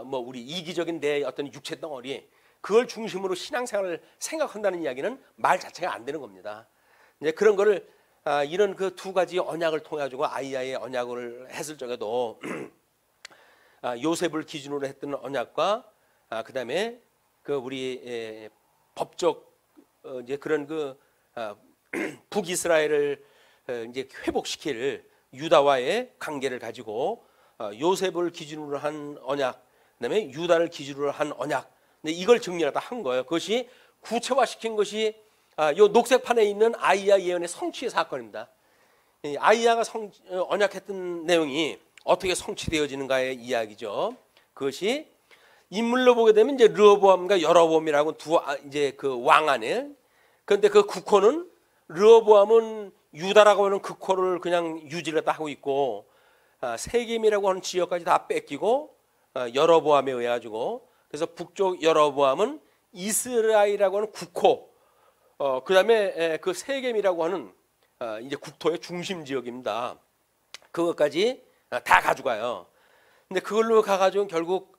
뭐 우리 이기적인 내 어떤 육체 덩어리 그걸 중심으로 신앙생활을 생각한다는 이야기는 말 자체가 안 되는 겁니다. 이제 그런 거를 이런 그 두 가지 언약을 통해 가지고 아이야의 언약을 했을 적에도 요셉을 기준으로 했던 언약과 그다음에 그 우리 법적 이제 그런 그 북이스라엘을 이제 회복시킬 유다와의 관계를 가지고 요셉을 기준으로 한 언약, 그다음에 유다를 기준으로 한 언약, 이걸 정리하다 한 거예요. 그것이 구체화시킨 것이 요 녹색판에 있는 아이야 예언의 성취의 사건입니다. 아이야가 언약했던 내용이 어떻게 성취되어지는가의 이야기죠. 그것이 인물로 보게 되면 이제 르호보암과 여로보암이라고 두 이제 그 왕 안에. 그런데 그 국호는 르호보암은 유다라고 하는 국호를 그냥 유지를 다 하고 있고 세겜이라고 하는 지역까지 다 뺏기고 여로보암에 의해 가지고 그래서 북쪽 여로보암은 이스라엘이라고 하는 국호 그다음에 그 세겜이라고 하는 이제 국토의 중심 지역입니다. 그것까지 다 가져가요. 근데 그걸로 가가지고 결국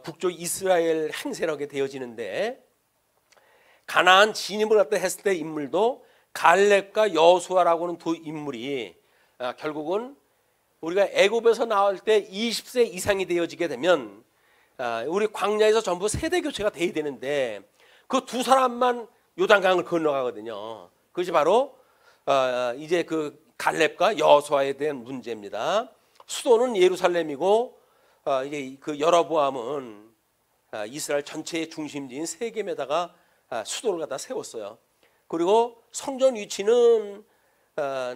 북쪽 이스라엘 행세를 하게 되어지는데 가나안 진입을 갖다 했을 때 인물도 갈렙과 여호수아라고 하는 두 인물이 결국은 우리가 애굽에서 나올 때 20세 이상이 되어지게 되면 우리 광야에서 전부 세대 교체가 돼야 되는데 그 두 사람만 요단강을 건너가거든요. 그것이 바로 이제 그 갈렙과 여호수아에 대한 문제입니다. 수도는 예루살렘이고 이제 그 여로보암은 이스라엘 전체의 중심지인 세겜에다가 수도를 갖다 세웠어요. 그리고 성전 위치는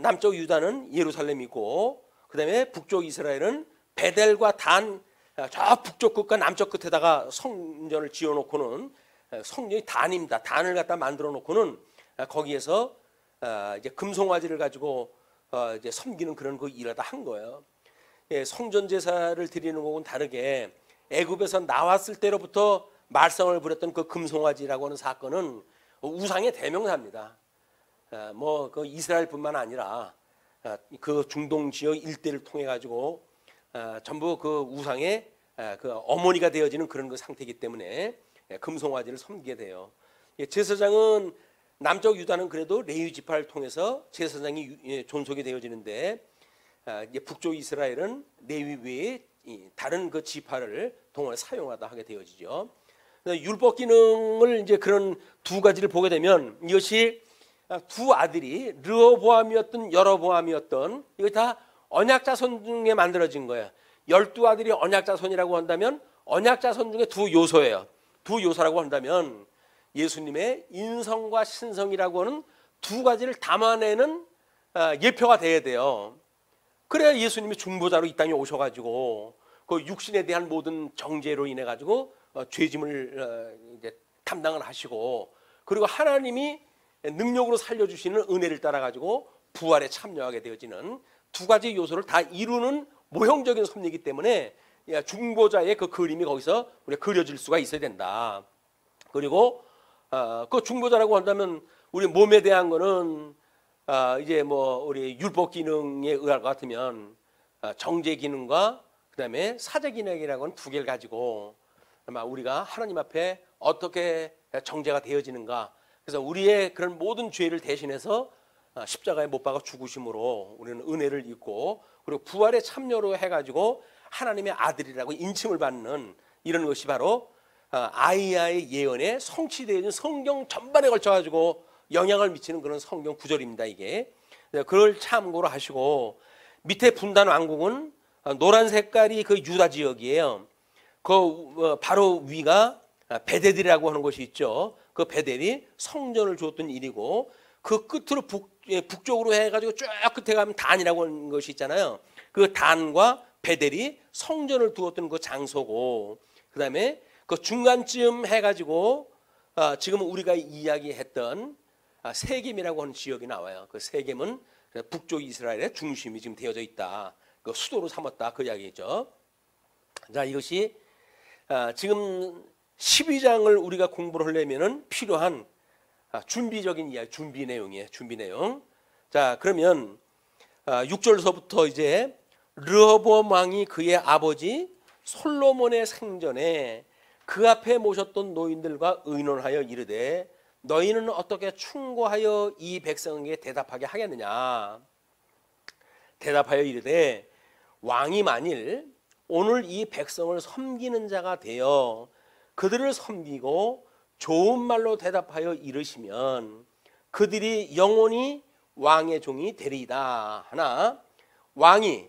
남쪽 유다는 예루살렘이고, 그다음에 북쪽 이스라엘은 베델과 단, 저 북쪽 끝과 남쪽 끝에다가 성전을 지어놓고는, 성전이 단입니다. 단을 갖다 만들어 놓고는 거기에서 이제 금송아지를 가지고 이제 섬기는 그런 그 일을 다 한 거예요. 예, 성전 제사를 드리는 것은 다르게 애굽에서 나왔을 때로부터 말썽을 부렸던 그 금송아지라고 하는 사건은 우상의 대명사입니다. 뭐 그 이스라엘뿐만 아니라 그 중동 지역 일대를 통해 가지고 전부 그 우상의 그 어머니가 되어지는 그런 그 상태이기 때문에 금송아지를 섬기게 돼요. 제사장은 남쪽 유다는 그래도 레위 지파를 통해서 제사장이 존속이 되어지는데, 북쪽 이스라엘은 레위 외에 다른 그 지파를 동원해 사용하다 하게 되어지죠. 율법 기능을 이제 그런 두 가지를 보게 되면 이것이 두 아들이 르호보암이었던 여로보암이었던, 이거 다 언약 자손 중에 만들어진 거예요. 12아들이 언약 자손이라고 한다면 언약 자손 중에 두 요소예요. 두 요소라고 한다면 예수님의 인성과 신성이라고 하는 두 가지를 담아내는 예표가 돼야 돼요. 그래야 예수님이 중보자로 이 땅에 오셔가지고 그 육신에 대한 모든 정죄로 인해 가지고 죄짐을 이제 담당을 하시고, 그리고 하나님이 능력으로 살려주시는 은혜를 따라 가지고 부활에 참여하게 되어지는 두 가지 요소를 다 이루는 모형적인 섭리이기 때문에 중보자의 그 그림이 거기서 우리가 그려질 수가 있어야 된다. 그리고 그 중보자라고 한다면 우리 몸에 대한 거는 이제 뭐 우리 율법 기능에 의할 것 같으면 정죄 기능과 그다음에 사제 기능이라고 하는 두 개를 가지고 아마 우리가 하나님 앞에 어떻게 정죄가 되어지는가, 그래서 우리의 그런 모든 죄를 대신해서 십자가에 못 박아 죽으심으로 우리는 은혜를 입고, 그리고 부활에 참여로 해가지고 하나님의 아들이라고 인칭을 받는 이런 것이 바로 아이야의 예언에 성취되어진 성경 전반에 걸쳐가지고 영향을 미치는 그런 성경 구절입니다. 이게 그걸 참고로 하시고, 밑에 분단 왕국은 노란 색깔이 그 유다 지역이에요. 그 바로 위가 베델이라고 하는 것이 있죠. 그 베델이 성전을 주었던 일이고, 그 끝으로 북쪽으로 해가지고 쭉 끝에 가면 단이라고 하는 것이 있잖아요. 그 단과 베델이 성전을 두었던 그 장소고, 그 다음에 그 중간쯤 해가지고 지금 우리가 이야기했던 세겜이라고 하는 지역이 나와요. 그 세겜은 북쪽 이스라엘의 중심이 지금 되어져 있다. 그 수도로 삼았다. 그 이야기죠. 자, 이것이 지금 12장을 우리가 공부를 하려면은 필요한 준비적인 이야기, 준비 내용이에요. 준비 내용. 자, 그러면 6절서부터 이제 르호보암 왕이 그의 아버지 솔로몬의 생전에 그 앞에 모셨던 노인들과 의논하여 이르되 너희는 어떻게 충고하여 이 백성에게 대답하게 하겠느냐. 대답하여 이르되 왕이 만일 오늘 이 백성을 섬기는 자가 되어 그들을 섬기고 좋은 말로 대답하여 이르시면 그들이 영원히 왕의 종이 되리이다 하나, 왕이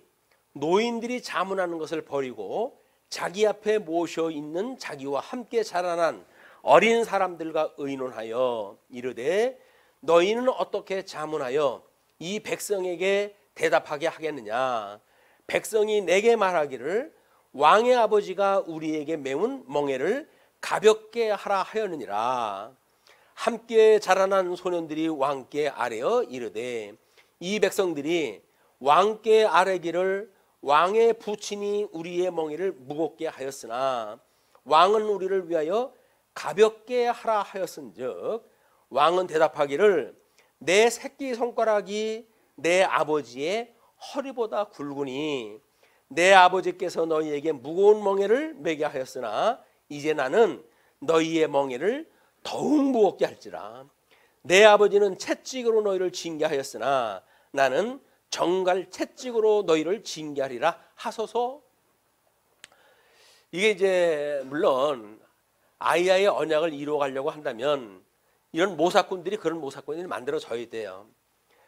노인들이 자문하는 것을 버리고 자기 앞에 모셔 있는 자기와 함께 자라난 어린 사람들과 의논하여 이르되 너희는 어떻게 자문하여 이 백성에게 대답하게 하겠느냐. 백성이 내게 말하기를 왕의 아버지가 우리에게 메운 멍에를 가볍게 하라 하였느니라. 함께 자라난 소년들이 왕께 아뢰어 이르되 이 백성들이 왕께 아뢰기를 왕의 부친이 우리의 멍에를 무겁게 하였으나 왕은 우리를 위하여 가볍게 하라 하였은즉 왕은 대답하기를 내 새끼 손가락이 내 아버지의 허리보다 굵으니 내 아버지께서 너희에게 무거운 멍에를 매게 하였으나 이제 나는 너희의 멍에를 더욱 무겁게 할지라. 내 아버지는 채찍으로 너희를 징계하였으나 나는 정갈 채찍으로 너희를 징계하리라 하소서. 이게 이제 물론 아이야의 언약을 이루어가려고 한다면 이런 모사꾼들이 그런 모사꾼을 만들어져야 돼요.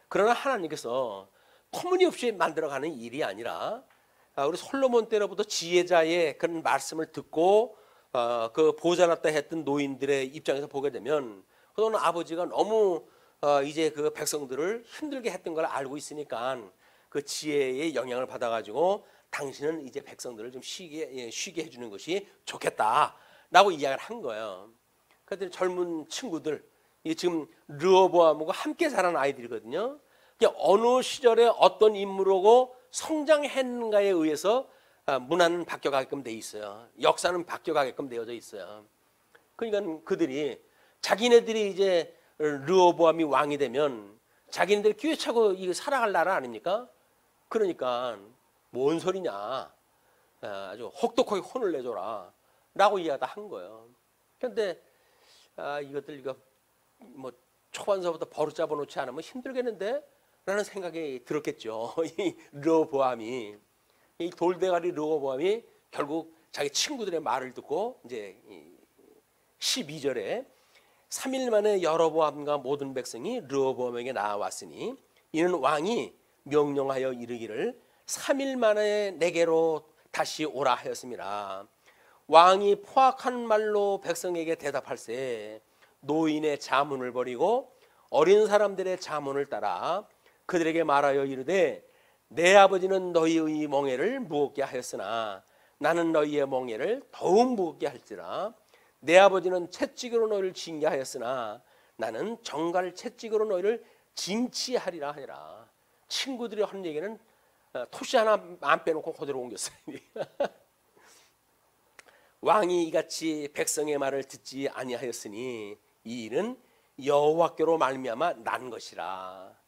그러나 하나님께서 터무니없이 만들어가는 일이 아니라 우리 솔로몬 때로부터 지혜자의 그런 말씀을 듣고 그 보살았다 했던 노인들의 입장에서 보게 되면 그동안 아버지가 너무 이제 그 백성들을 힘들게 했던 걸 알고 있으니까 그 지혜의 영향을 받아가지고 당신은 이제 백성들을 좀 쉬게 해주는 것이 좋겠다라고 이야기를 한 거예요. 그랬더니 젊은 친구들, 이게 지금 르호보암하고 함께 자란 아이들이거든요. 어느 시절에 어떤 인물하고 성장했는가에 의해서 문화는 바뀌어가게끔 돼 있어요. 역사는 바뀌어가게끔 되어져 있어요. 그러니까 그들이 자기네들이 이제 르호보암이 왕이 되면 자기네들 끼워차고 살아갈 나라 아닙니까? 그러니까 뭔 소리냐, 아주 혹독하게 혼을 내줘라 라고 이야기를 한 거예요. 그런데 이것들 이거 뭐 초반서부터 버릇 잡아놓지 않으면 힘들겠는데? 라는 생각이 들었겠죠. 이 르호보암이, 이 돌대가리 르호보암이 결국 자기 친구들의 말을 듣고 이제 12절에 3일 만에 여로보암과 모든 백성이 르호보암에게 나왔으니 이는 왕이 명령하여 이르기를 3일 만에 내게로 다시 오라 하였습니다. 왕이 포악한 말로 백성에게 대답할세 노인의 자문을 버리고 어린 사람들의 자문을 따라 그들에게 말하여 이르되 내 아버지는 너희의 멍에를 무겁게 하였으나 나는 너희의 멍에를 더욱 무겁게 할지라. 내 아버지는 채찍으로 너희를 징계하였으나 나는 정갈 채찍으로 너희를 징치하리라 하니라. 친구들이 한 얘기는 토시 하나 안 빼놓고 그대로 옮겼어요. 왕이 이같이 백성의 말을 듣지 아니하였으니 이 일은 여호와께로 말미암아 난 것이라.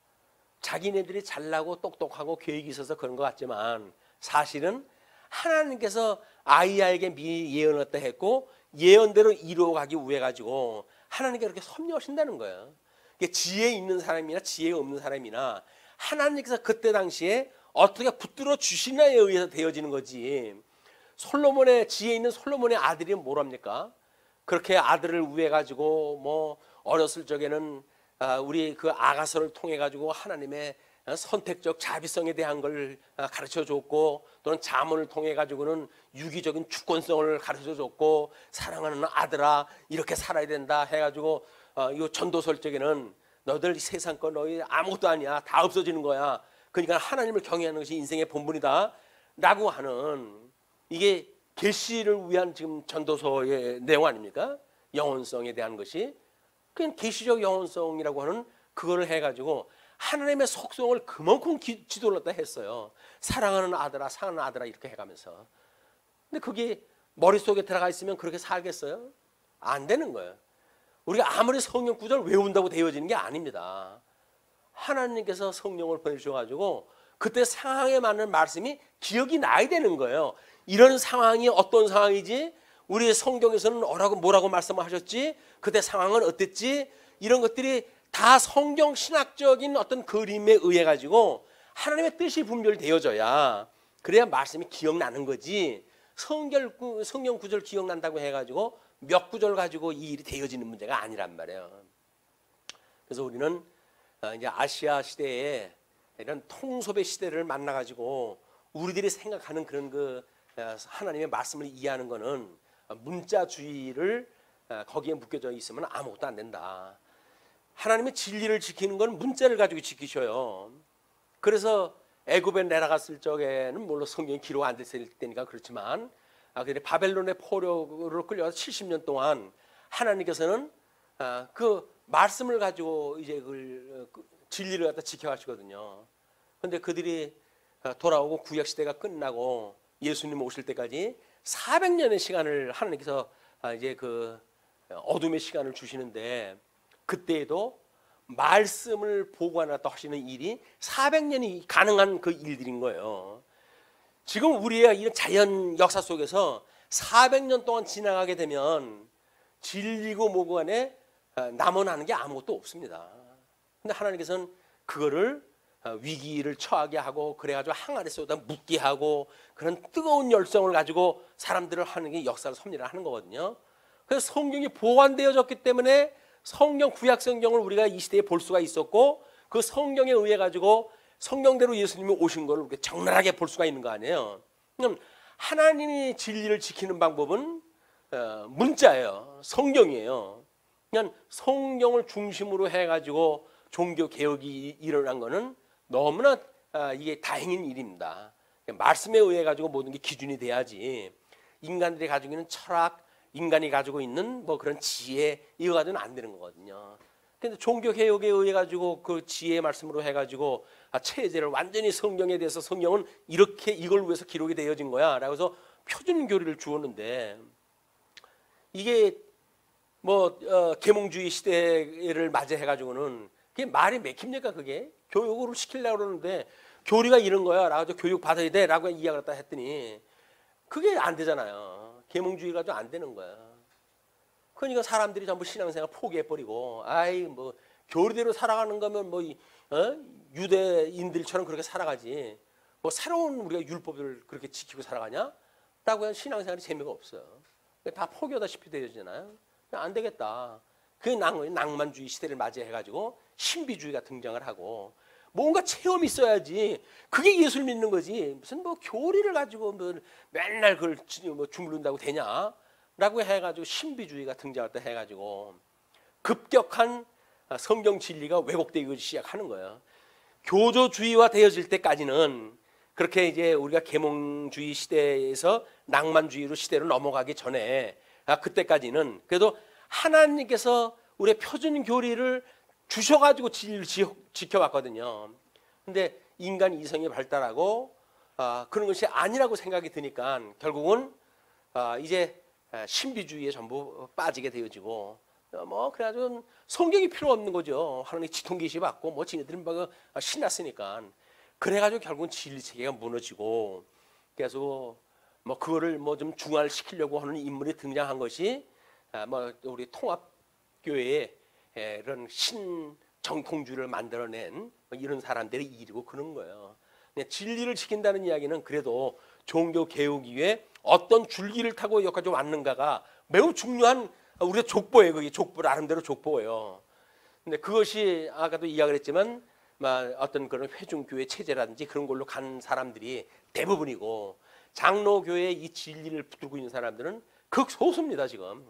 자기네들이 잘나고 똑똑하고 계획이 있어서 그런 것 같지만 사실은 하나님께서 아이야에게 미리 예언했다 했고 예언대로 이루어가기 위해 가지고 하나님께 그렇게 섭리하신다는 거예요. 지혜 있는 사람이나 지혜 없는 사람이나 하나님께서 그때 당시에 어떻게 붙들어 주시나에 의해서 되어지는 거지. 솔로몬의 지혜 있는 솔로몬의 아들이 뭐랍니까? 그렇게 아들을 위해 가지고 뭐 어렸을 적에는 우리 그 아가서를 통해 가지고 하나님의 선택적 자비성에 대한 걸 가르쳐 줬고 또는 자문을 통해 가지고는 유기적인 주권성을 가르쳐 줬고 사랑하는 아들아 이렇게 살아야 된다 해 가지고 이 전도설 적에는 너들 세상 거 너희 아무것도 아니야 다 없어지는 거야. 그러니까 하나님을 경외하는 것이 인생의 본분이다 라고 하는 이게 계시를 위한 지금 전도서의 내용 아닙니까? 영혼성에 대한 것이 그냥 계시적 영혼성이라고 하는 그거를 해가지고 하나님의 속성을 그만큼 지도를 했어요. 사랑하는 아들아 사랑하는 아들아 이렇게 해가면서. 근데 그게 머릿속에 들어가 있으면 그렇게 살겠어요? 안 되는 거예요. 우리가 아무리 성령 구절을 외운다고 되어지는 게 아닙니다. 하나님께서 성령을 보내주셔가지고 그때 상황에 맞는 말씀이 기억이 나야 되는 거예요. 이런 상황이 어떤 상황이지? 우리 성경에서는 뭐라고 말씀하셨지? 그때 상황은 어땠지? 이런 것들이 다 성경 신학적인 어떤 그림에 의해 가지고 하나님의 뜻이 분별되어져야 그래야 말씀이 기억나는 거지. 성경 구절 기억난다고 해가지고 몇 구절 가지고 이 일이 되어지는 문제가 아니란 말이에요. 그래서 우리는 이제 아시아 시대에 이런 통섭의 시대를 만나가지고 우리들이 생각하는 그런 그 하나님의 말씀을 이해하는 거는 문자주의를 거기에 묶여져 있으면 아무것도 안 된다. 하나님의 진리를 지키는 건 문자를 가지고 지키셔요. 그래서 애굽에 내려갔을 적에는 물론 성경이 기록 안 됐을 때니까 그렇지만 근데 바벨론의 포로로 끌려가서 70년 동안 하나님께서는 그 말씀을 가지고 이제 그 진리를 갖다 지켜가시거든요. 그런데 그들이 돌아오고 구약 시대가 끝나고 예수님 오실 때까지 400년의 시간을 하나님께서 이제 그 어둠의 시간을 주시는데 그때에도 말씀을 보관하다 하시는 일이 400년이 가능한 그 일들인 거예요. 지금 우리의 이런 자연 역사 속에서 400년 동안 지나가게 되면 진리고 뭐고 간에 남아나는 게 아무것도 없습니다. 근데 하나님께서는 그거를 위기를 처하게 하고 그래가지고 항아리 속에다 묻게 하고 그런 뜨거운 열성을 가지고 사람들을 하는 게 역사를 섭리를 하는 거거든요. 그래서 성경이 보관되어졌기 때문에 성경 구약 성경을 우리가 이 시대에 볼 수가 있었고 그 성경에 의해 가지고 성경대로 예수님이 오신 걸 이렇게 적나라하게 볼 수가 있는 거 아니에요. 그럼 하나님이 진리를 지키는 방법은 문자예요. 성경이에요. 그냥 성경을 중심으로 해가지고 종교 개혁이 일어난 거는 너무나 이게 다행인 일입니다. 말씀에 의해 가지고 모든 게 기준이 돼야지 인간들이 가지고 있는 철학, 인간이 가지고 있는 뭐 그런 지혜 이거 가지고는 안 되는 거거든요. 근데 종교 개혁에 의해 가지고 그 지혜의 말씀으로 해가지고 체제를 완전히 성경에 대해서 성경은 이렇게 이걸 위해서 기록이 되어진 거야라고 해서 표준 교리를 주었는데 이게 뭐 계몽주의 시대를 맞이해 가지고는 그게 말이 맥힙니까? 그게 교육을 시키려고 그러는데 교리가 이런 거야라고 해서 교육 받아야 돼라고 이야기를 했다 했더니 그게 안 되잖아요. 계몽주의가 좀 안 되는 거야. 그러니까 사람들이 전부 신앙생활 포기해버리고 아이 뭐 교리대로 살아가는 거면 뭐 유대인들처럼 그렇게 살아가지 뭐 새로운 우리가 율법을 그렇게 지키고 살아가냐? 라고 하면 신앙생활이 재미가 없어요. 다 포기하다시피 되어지잖아요. 안 되겠다. 그 낭만주의 시대를 맞이해가지고 신비주의가 등장을 하고 뭔가 체험이 있어야지 그게 예수를 믿는 거지 무슨 뭐 교리를 가지고 뭐 맨날 그걸 뭐 주무른다고 되냐? 라고 해가지고 신비주의가 등장할 때 해가지고 급격한 성경 진리가 왜곡되기 시작하는 거예요. 교조주의화 되어질 때까지는 그렇게 이제 우리가 계몽주의 시대에서 낭만주의로 시대로 넘어가기 전에 그때까지는 그래도 하나님께서 우리의 표준 교리를 주셔가지고 진리를 지켜왔거든요. 근데 인간 이성이 발달하고 그런 것이 아니라고 생각이 드니까 결국은 이제 신비주의에 전부 빠지게 되어지고 뭐 그래가지고 성경이 필요 없는 거죠. 하나님 지통계시 받고 뭐 지네들은 뭐 신났으니까 그래가지고 결국은 진리 체계가 무너지고 그래서 뭐 그거를 뭐 좀 중화시키려고 하는 인물이 등장한 것이 뭐 우리 통합교회의 이런 신정통주의를 만들어낸 이런 사람들의 일이고 그런 거예요. 진리를 지킨다는 이야기는 그래도 종교 개혁 이후에 어떤 줄기를 타고 여기까지 왔는가가 매우 중요한 우리의 족보예요. 그게 족보 나름대로 족보예요. 근데 그것이 아까도 이야기를 했지만 어떤 그런 회중교회 체제라든지 그런 걸로 간 사람들이 대부분이고 장로교회의 이 진리를 붙들고 있는 사람들은 극소수입니다. 지금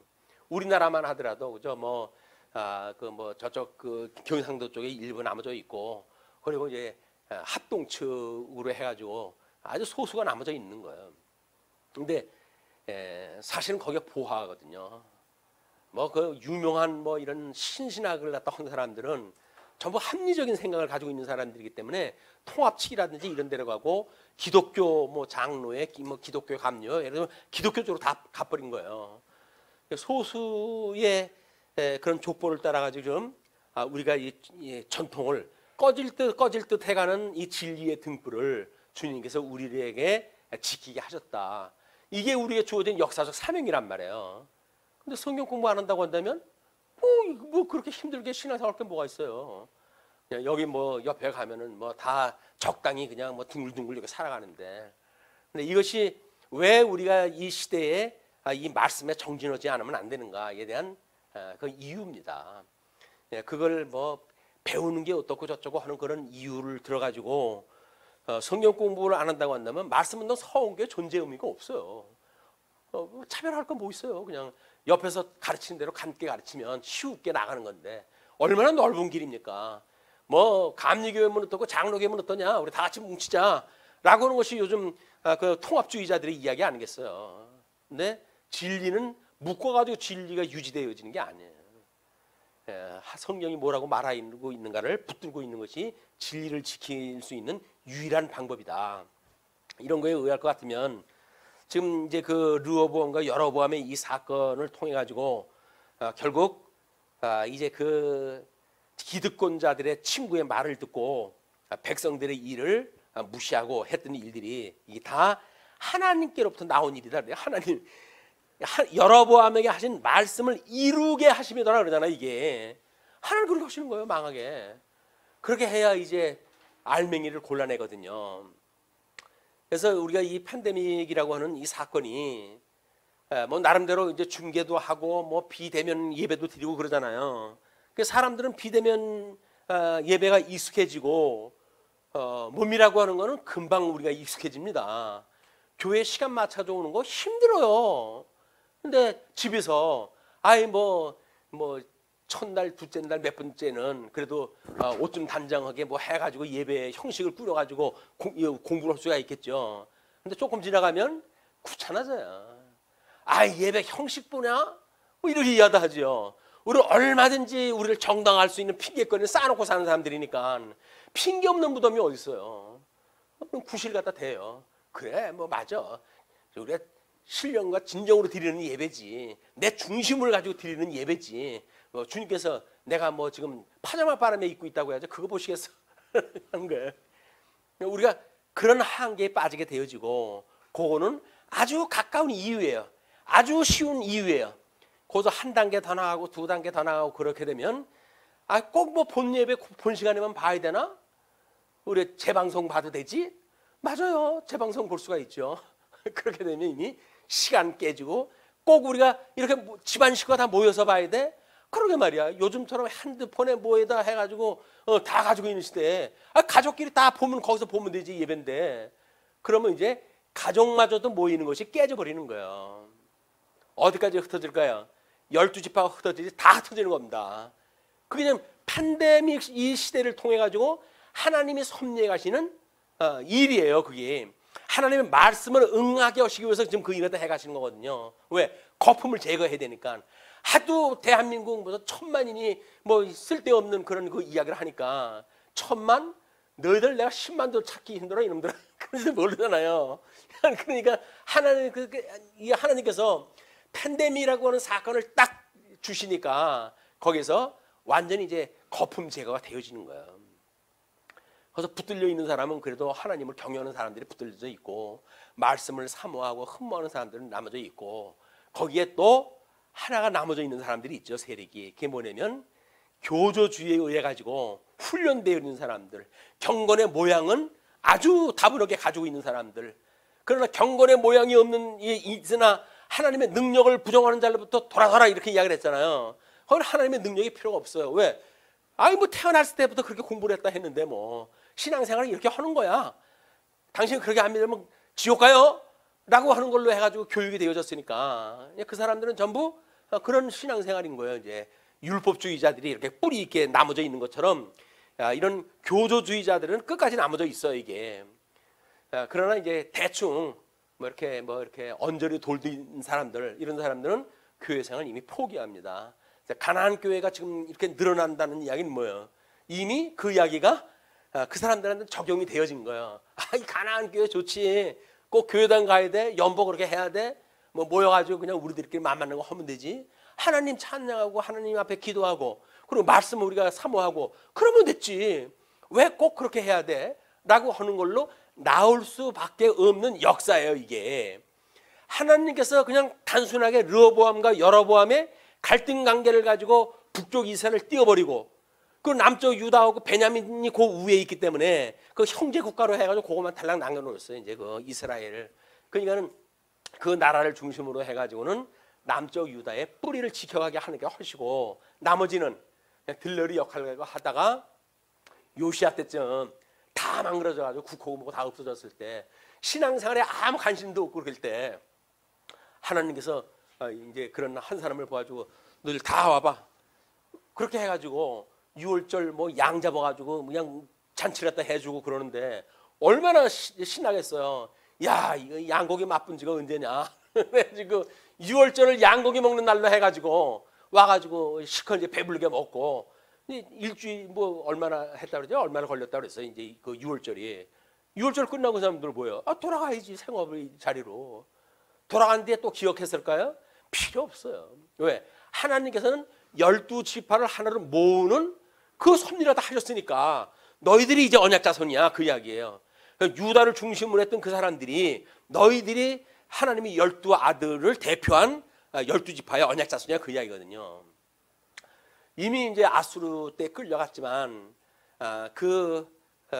우리나라만 하더라도 그죠 뭐 저쪽 그 경상도 쪽에 일부 남아져 있고 그리고 이제 합동측으로 해가지고 아주 소수가 남아져 있는 거예요. 근데 사실은 거기가 보화거든요. 뭐 그 유명한 뭐 이런 신신학을 갖다 한 사람들은 전부 합리적인 생각을 가지고 있는 사람들이기 때문에 통합측이라든지 이런 데로 가고 기독교 뭐 장로의 뭐 기독교 감료 예를 들면 기독교 쪽으로 다 가버린 거예요. 소수의 그런 족보를 따라 가지고 좀 우리가 이 전통을 꺼질 듯 해가는 이 진리의 등불을 주님께서 우리에게 지키게 하셨다. 이게 우리에게 주어진 역사적 사명이란 말이에요. 근데 성경 공부 안 한다고 한다면 뭐 그렇게 힘들게 신앙생활 할 게 뭐가 있어요. 그냥 여기 뭐 옆에 가면은 뭐 다 적당히 그냥 뭐 둥글둥글 이렇게 살아가는데 근데 이것이 왜 우리가 이 시대에 이 말씀에 정진하지 않으면 안 되는가에 대한 그 이유입니다. 그걸 뭐 배우는 게 어떻고 저쩌고 하는 그런 이유를 들어가지고 성경 공부를 안 한다고 한다면 말씀은 너 서운게 존재 의미가 없어요. 차별할 건 뭐 있어요. 그냥 옆에서 가르치는 대로 함께 가르치면 쉽게 나가는 건데 얼마나 넓은 길입니까? 뭐 감리교회면 어떻고 장로교회면 어떠냐? 우리 다 같이 뭉치자 라고 하는 것이 요즘 그 통합주의자들의 이야기 아니겠어요. 근데 진리는 묶어가지고 진리가 유지되어지는 게 아니에요. 성경이 뭐라고 말하고 있는가를 붙들고 있는 것이 진리를 지킬 수 있는 유일한 방법이다. 이런 거에 의할 것 같으면 지금 이제 그 르호보암과 여로보암의 이 사건을 통해 가지고 결국 이제 그 기득권자들의 친구의 말을 듣고 백성들의 일을 무시하고 했던 일들이 이게 다 하나님께로부터 나온 일이다. 하나님 여로보암에게 하신 말씀을 이루게 하시며더라 그러잖아요. 이게 하나님 그렇게 하시는 거예요. 망하게 그렇게 해야 이제 알맹이를 골라내거든요. 그래서 우리가 이 팬데믹이라고 하는 이 사건이 뭐 나름대로 이제 중계도 하고 뭐 비대면 예배도 드리고 그러잖아요. 그 사람들은 비대면 예배가 익숙해지고 몸이라고 하는 거는 금방 우리가 익숙해집니다. 교회 시간 맞춰서 오는 거 힘들어요. 근데 집에서 아이 뭐 첫날 둘째 날 몇 번째는 그래도 옷 좀 단정하게 뭐 해가지고 예배 형식을 꾸려가지고 공부를 할 수가 있겠죠. 근데 조금 지나가면 귀찮아져요. 아 예배 형식 보냐? 뭐 이렇게 이해하다 하죠. 우리 얼마든지 우리를 정당화할 수 있는 핑계거리를 쌓아놓고 사는 사람들이니까 핑계 없는 무덤이 어디 있어요? 구실 갖다 대요. 그래 뭐 맞아. 우리가 신령과 진정으로 드리는 예배지. 내 중심을 가지고 드리는 예배지. 주님께서 내가 뭐 지금 파자마 바람에 입고 있다고 해야죠. 그거 보시겠어? 하는 거예요. 우리가 그런 한계에 빠지게 되어지고 그거는 아주 가까운 이유예요. 아주 쉬운 이유예요. 거기서 한 단계 더 나가고 두 단계 더 나가고 그렇게 되면 꼭 뭐 본 예배 본 시간에만 봐야 되나? 우리 재방송 봐도 되지? 맞아요. 재방송 볼 수가 있죠. 그렇게 되면 이미 시간 깨지고 꼭 우리가 이렇게 집안 식구가 다 모여서 봐야 돼? 그러게 말이야. 요즘처럼 핸드폰에 뭐에다 해가지고 다 가지고 있는 시대에 가족끼리 다 보면 거기서 보면 되지 예배인데 그러면 이제 가족마저도 모이는 것이 깨져버리는 거예요. 어디까지 흩어질까요? 12지파가 흩어지지 다 흩어지는 겁니다. 그게 그냥 팬데믹 이 시대를 통해 가지고 하나님이 섭리해 가시는 일이에요. 그게 하나님의 말씀을 응하게 하시기 위해서 지금 그 일을 다 해가시는 거거든요. 왜? 거품을 제거해야 되니까. 하도 대한민국 뭐 1000만인이 뭐 쓸데없는 그런 그 이야기를 하니까 1000만? 너희들 내가 10만도 찾기 힘들어 이놈들아. 그래서 모르잖아요. 그러니까 하나님께서 팬데믹이라고 하는 사건을 딱 주시니까 거기서 완전히 이제 거품 제거가 되어지는 거예요. 그래서 붙들려 있는 사람은 그래도 하나님을 경외하는 사람들이 붙들려져 있고 말씀을 사모하고 흠모하는 사람들은 나머져 있고 거기에 또 하나가 나머져 있는 사람들이 있죠. 세력이. 그게 뭐냐면 교조주의에 의해 가지고 훈련되어 있는 사람들, 경건의 모양은 아주 다분하게 가지고 있는 사람들, 그러나 경건의 모양이 없는 있으나 하나님의 능력을 부정하는 자로부터 돌아서라 이렇게 이야기를 했잖아요. 그건 하나님의 능력이 필요가 없어요. 왜? 뭐 태어났을 때부터 그렇게 공부를 했다 했는데 뭐 신앙생활을 이렇게 하는 거야. 당신 그렇게 안 믿으면 지옥 가요? 라고 하는 걸로 해가지고 교육이 되어졌으니까 그 사람들은 전부 그런 신앙생활인 거예요. 이제 율법주의자들이 이렇게 뿌리 있게 나머져 있는 것처럼 이런 교조주의자들은 끝까지 나머져 있어요. 이게. 그러나 이제 대충 뭐 이렇게 언저리 돌린 사람들 이런 사람들은 교회 생활을 이미 포기합니다. 가나안 교회가 지금 이렇게 늘어난다는 이야기는 뭐예요? 이미 그 이야기가 그 사람들한테 적용이 되어진 거예요. 이 가나안 교회 좋지. 꼭 교회당 가야 돼. 연보 그렇게 해야 돼. 뭐 모여가지고 그냥 우리들끼리 맘 맞는 거 하면 되지. 하나님 찬양하고 하나님 앞에 기도하고 그리고 말씀 우리가 사모하고 그러면 됐지. 왜 꼭 그렇게 해야 돼? 라고 하는 걸로 나올 수밖에 없는 역사예요. 이게. 하나님께서 그냥 단순하게 르호보암과 여로보암의 갈등 관계를 가지고 북쪽 이스라엘을 띄워버리고 그 남쪽 유다하고 베냐민이 그 위에 있기 때문에 그 형제 국가로 해가지고 그것만 달랑 남겨놓았어요. 이제 그 이스라엘을. 그러니까는 그 나라를 중심으로 해가지고는 남쪽 유다의 뿌리를 지켜가게 하는 게 하시고 나머지는 그냥 들러리 역할을 하다가 요시야 때쯤 다 망그러져가지고 국호고 뭐고 다 없어졌을 때 신앙생활에 아무 관심도 없고 그럴 때 하나님께서 이제 그런 한 사람을 보아주고 너희들 다 와봐. 그렇게 해가지고 6월절 뭐 양 잡아가지고 그냥 잔치를 갖다 해주고 그러는데 얼마나 신나겠어요. 야 이거 양고기 맛본 지가 언제냐. 그래가지고 6월절을 양고기 먹는 날로 해가지고 와가지고 시커 이제 배불리게 먹고 일주일 뭐 얼마나 했다 그러죠? 얼마나 걸렸다 그랬어요. 이제 그 6월절이 6월절 끝나고 그 사람들 뭐예요? 돌아가야지 생업의 자리로. 돌아간 뒤에 또 기억했을까요? 필요 없어요. 왜? 하나님께서는 12지파를 하나로 모으는 그 섭리를 다 하셨으니까 너희들이 이제 언약 자손이야 그 이야기예요. 유다를 중심으로 했던 그 사람들이 너희들이 하나님이 12아들을 대표한 12지파의 언약 자손이야 그 이야기거든요. 이미 이제 아수르 때 끌려갔지만 그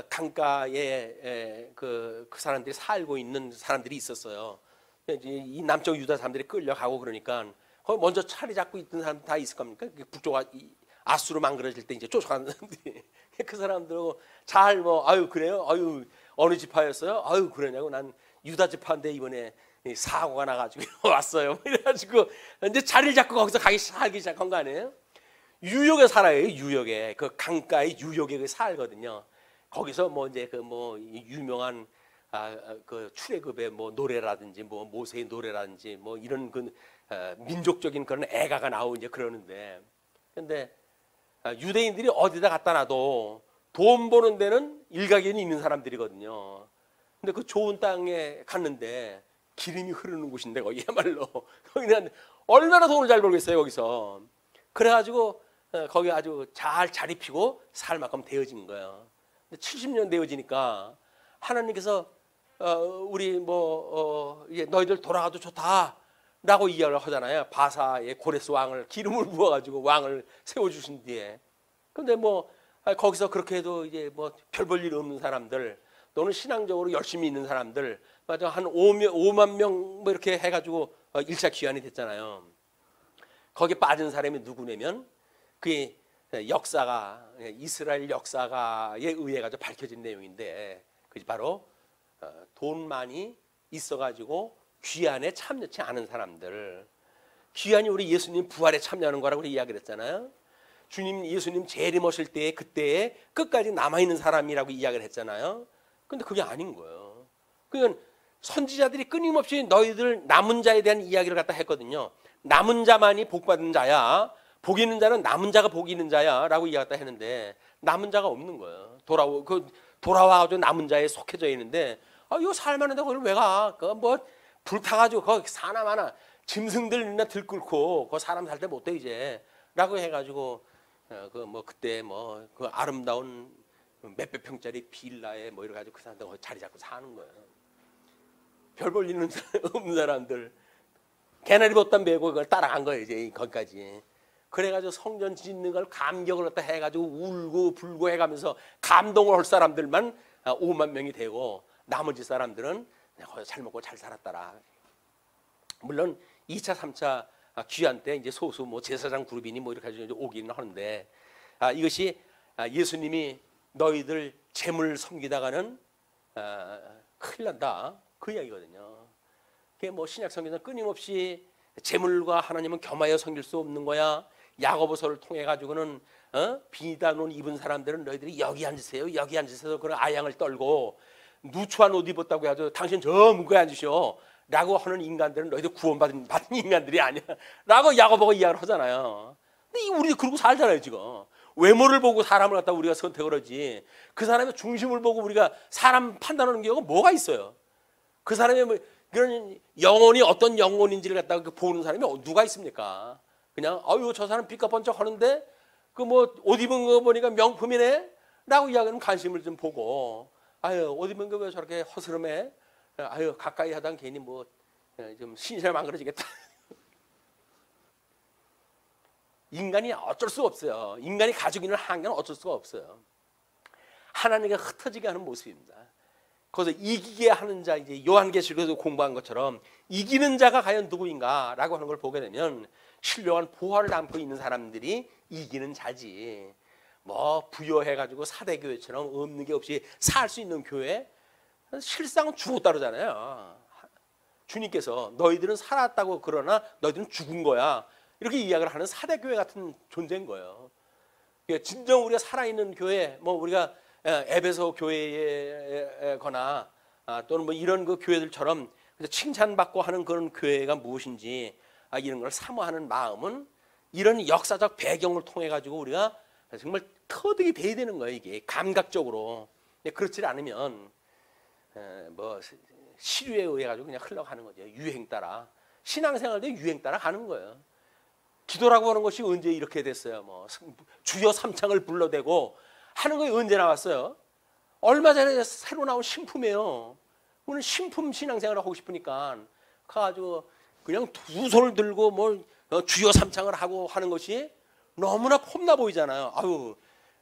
강가에 그 사람들이 살고 있는 사람들이 있었어요. 이 남쪽 유다 사람들이 끌려가고 그러니까 거기 먼저 자리 잡고 있던 사람 다 있을 겁니까? 북쪽 아수로 망그러질 때 이제 쫓아가는 사람들이 그 사람들하고 잘 뭐 아유 그래요? 아유 어느 지파였어요? 아유 그러냐고 난 유다 지파인데 이번에 사고가 나가지고 왔어요. 이래가지고 이제 자리를 잡고 거기서 살기 시작한 거 아니에요? 유역에 살아요. 유역에 그 강가의 유역에 살거든요. 거기서 뭐 이제 그 뭐 유명한 그 출애굽의 뭐 노래라든지 뭐 모세의 노래라든지 뭐 이런 그 민족적인 그런 애가가 나오고 이제 그러는데 근데 유대인들이 어디다 갖다 놔도 돈 버는 데는 일가견이 있는 사람들이거든요. 근데 그 좋은 땅에 갔는데 기름이 흐르는 곳인데 거기야말로 거기는 얼마나 돈을 잘 벌겠어요 거기서. 그래가지고 거기 아주 잘 자리 피고 살 만큼 되어진 거예요. 근데 70년 되어지니까 하나님께서 우리 뭐 이제 너희들 돌아가도 좋다라고 이야기를 하잖아요. 바사의 고레스 왕을 기름을 부어가지고 왕을 세워주신 뒤에. 근데 뭐 거기서 그렇게 해도 이제 뭐 별 볼 일 없는 사람들 또는 신앙적으로 열심히 있는 사람들 맞아 한 5만 명 뭐 이렇게 해가지고 1차 귀환이 됐잖아요. 거기에 빠진 사람이 누구냐면 그게 역사가 이스라엘 역사가에 의해 가지고 밝혀진 내용인데 그게 바로 돈 많이 있어가지고 귀환에 참여치 않은 사람들. 귀환이 우리 예수님 부활에 참여하는 거라고 우리 이야기를 했잖아요. 주님 예수님 재림하실 때에 그때에 끝까지 남아있는 사람이라고 이야기를 했잖아요. 근데 그게 아닌 거예요. 그건 선지자들이 끊임없이 너희들 남은 자에 대한 이야기를 갖다 했거든요. 남은 자만이 복 받은 자야. 복 있는 자는 남은 자가 복 있는 자야 라고 이야기를 했는데 남은 자가 없는 거예요. 돌아와가지고 남은 자에 속해져 있는데 이거 살만한데 거기를 왜 가? 그 뭐 불타가지고 거기 사나 마나 짐승들이나 들끓고 그 사람 살 때 못 돼 이제 라고 해가지고 그 뭐 그때 뭐 그 아름다운 몇백 평짜리 빌라에 뭐 이래 가지고 그 사람들 자리 잡고 사는 거예요. 별 볼 일은 없는 사람들 개나리 벗단 메고 그걸 따라간 거예요 이제 거기까지. 그래가지고 성전 짓는 걸 감격을 갖다 해가지고 울고 불고 해가면서 감동을 할 사람들만 5만 명이 되고 나머지 사람들은 그냥 잘 먹고 잘 살았더라. 물론 2차, 3차 귀환 때 이제 소수 뭐 제사장 그룹이니 뭐 이렇게 해서 오기는 하는데 이것이 예수님이 너희들 재물 섬기다가는 큰일 난다 그 이야기거든요. 그게 뭐 신약 성경에서 끊임없이 재물과 하나님은 겸하여 섬길 수 없는 거야. 야고보서를 통해 가지고는 비단옷 입은 사람들은 너희들이 여기 앉으세요 여기 앉으세요 그런 아양을 떨고 누추한 옷 입었다고 해가지고 당신 저 문고에 앉으시오 라고 하는 인간들은 너희들 구원받은 인간들이 아니야 라고 야고보가 이야기를 하잖아요. 근데 우리 그러고 살잖아요 지금. 외모를 보고 사람을 갖다 우리가 선택을 하지 그 사람의 중심을 보고 우리가 사람 판단하는 경우가 뭐가 있어요. 그 사람의 뭐 그런 영혼이 어떤 영혼인지를 갖다가 보는 사람이 누가 있습니까? 그냥 아유 저 사람 삐까번쩍 하는데 그 뭐 옷 입은 거 보니까 명품이네 라고 이야기하는 관심을 좀 보고 아유 옷 입은 거 왜 저렇게 허스름해 아유 가까이 하다 괜히 뭐 좀 신세 망그러지겠다. 인간이 어쩔 수가 없어요. 인간이 가지고 있는 한계는 어쩔 수가 없어요. 하나님께 흩어지게 하는 모습입니다. 거기서 이기게 하는 자 이제 요한계시록에서 공부한 것처럼 이기는 자가 과연 누구인가라고 하는 걸 보게 되면 신령한 보화를 안고 있는 사람들이 이기는 자지. 뭐 부여해가지고 사대교회처럼 없는 게 없이 살 수 있는 교회 실상은 죽었다 그러잖아요. 주님께서 너희들은 살았다고 그러나 너희들은 죽은 거야. 이렇게 이야기를 하는 사대교회 같은 존재인 거예요. 진정 우리가 살아있는 교회, 뭐 우리가 에베소 교회거나 또는 뭐 이런 그 교회들처럼 칭찬받고 하는 그런 교회가 무엇인지 이런 걸 사모하는 마음은 이런 역사적 배경을 통해 가지고 우리가 정말 터득이 돼야 되는 거예요. 이게 감각적으로. 그렇지 않으면 뭐 시류에 의해 가지고 그냥 흘러가는 거죠. 유행 따라. 신앙생활도 유행 따라 가는 거예요. 기도라고 하는 것이 언제 이렇게 됐어요? 뭐 주여 삼창을 불러대고 하는 거 언제 나왔어요? 얼마 전에 새로 나온 신품이에요. 오늘 신품 신앙생활을 하고 싶으니까 가가지고 그냥 두 손을 들고 뭐 주여 삼창을 하고 하는 것이 너무나 폼나 보이잖아요. 아유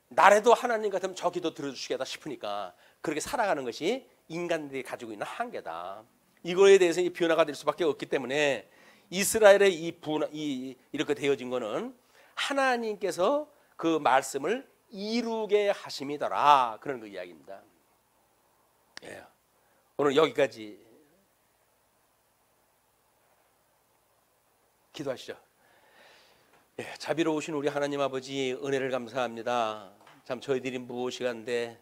나라도 하나님 같으면 저 기도 들어주시겠다 싶으니까 그렇게 살아가는 것이 인간들이 가지고 있는 한계다. 이거에 대해서 변화가 될 수밖에 없기 때문에 이스라엘의 이렇게 되어진 거는 하나님께서 그 말씀을 이루게 하심이더라. 그런 그 이야기입니다. 예. 오늘 여기까지 기도하시죠. 예, 자비로우신 우리 하나님 아버지 은혜를 감사합니다. 참 저희들이 무엇이간데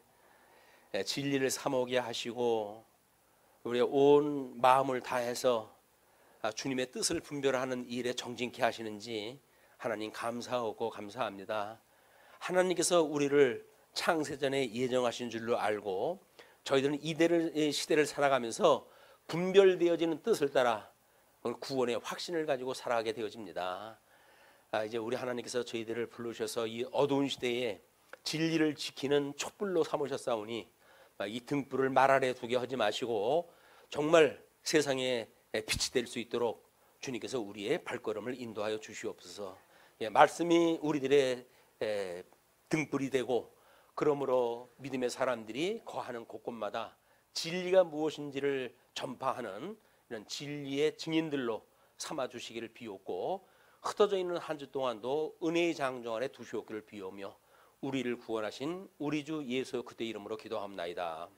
진리를 사모게 하시고 우리의 온 마음을 다해서 주님의 뜻을 분별하는 일에 정진케 하시는지 하나님 감사하고 감사합니다. 하나님께서 우리를 창세전에 예정하신 줄로 알고 저희들은 이 시대를 살아가면서 분별되어지는 뜻을 따라 구원의 확신을 가지고 살아가게 되어집니다. 이제 우리 하나님께서 저희들을 부르셔서 이 어두운 시대에 진리를 지키는 촛불로 삼으셨사오니 이 등불을 말 아래 두게 하지 마시고 정말 세상에 빛이 될 수 있도록 주님께서 우리의 발걸음을 인도하여 주시옵소서. 말씀이 우리들의 등불이 되고 그러므로 믿음의 사람들이 거하는 곳곳마다 진리가 무엇인지를 전파하는 이런 진리의 증인들로 삼아주시기를 비옵고 흩어져 있는 한 주 동안도 은혜의 장정 아래 두시옵기를 비우며 우리를 구원하신 우리 주 예수 그리스도의 이름으로 기도합나이다.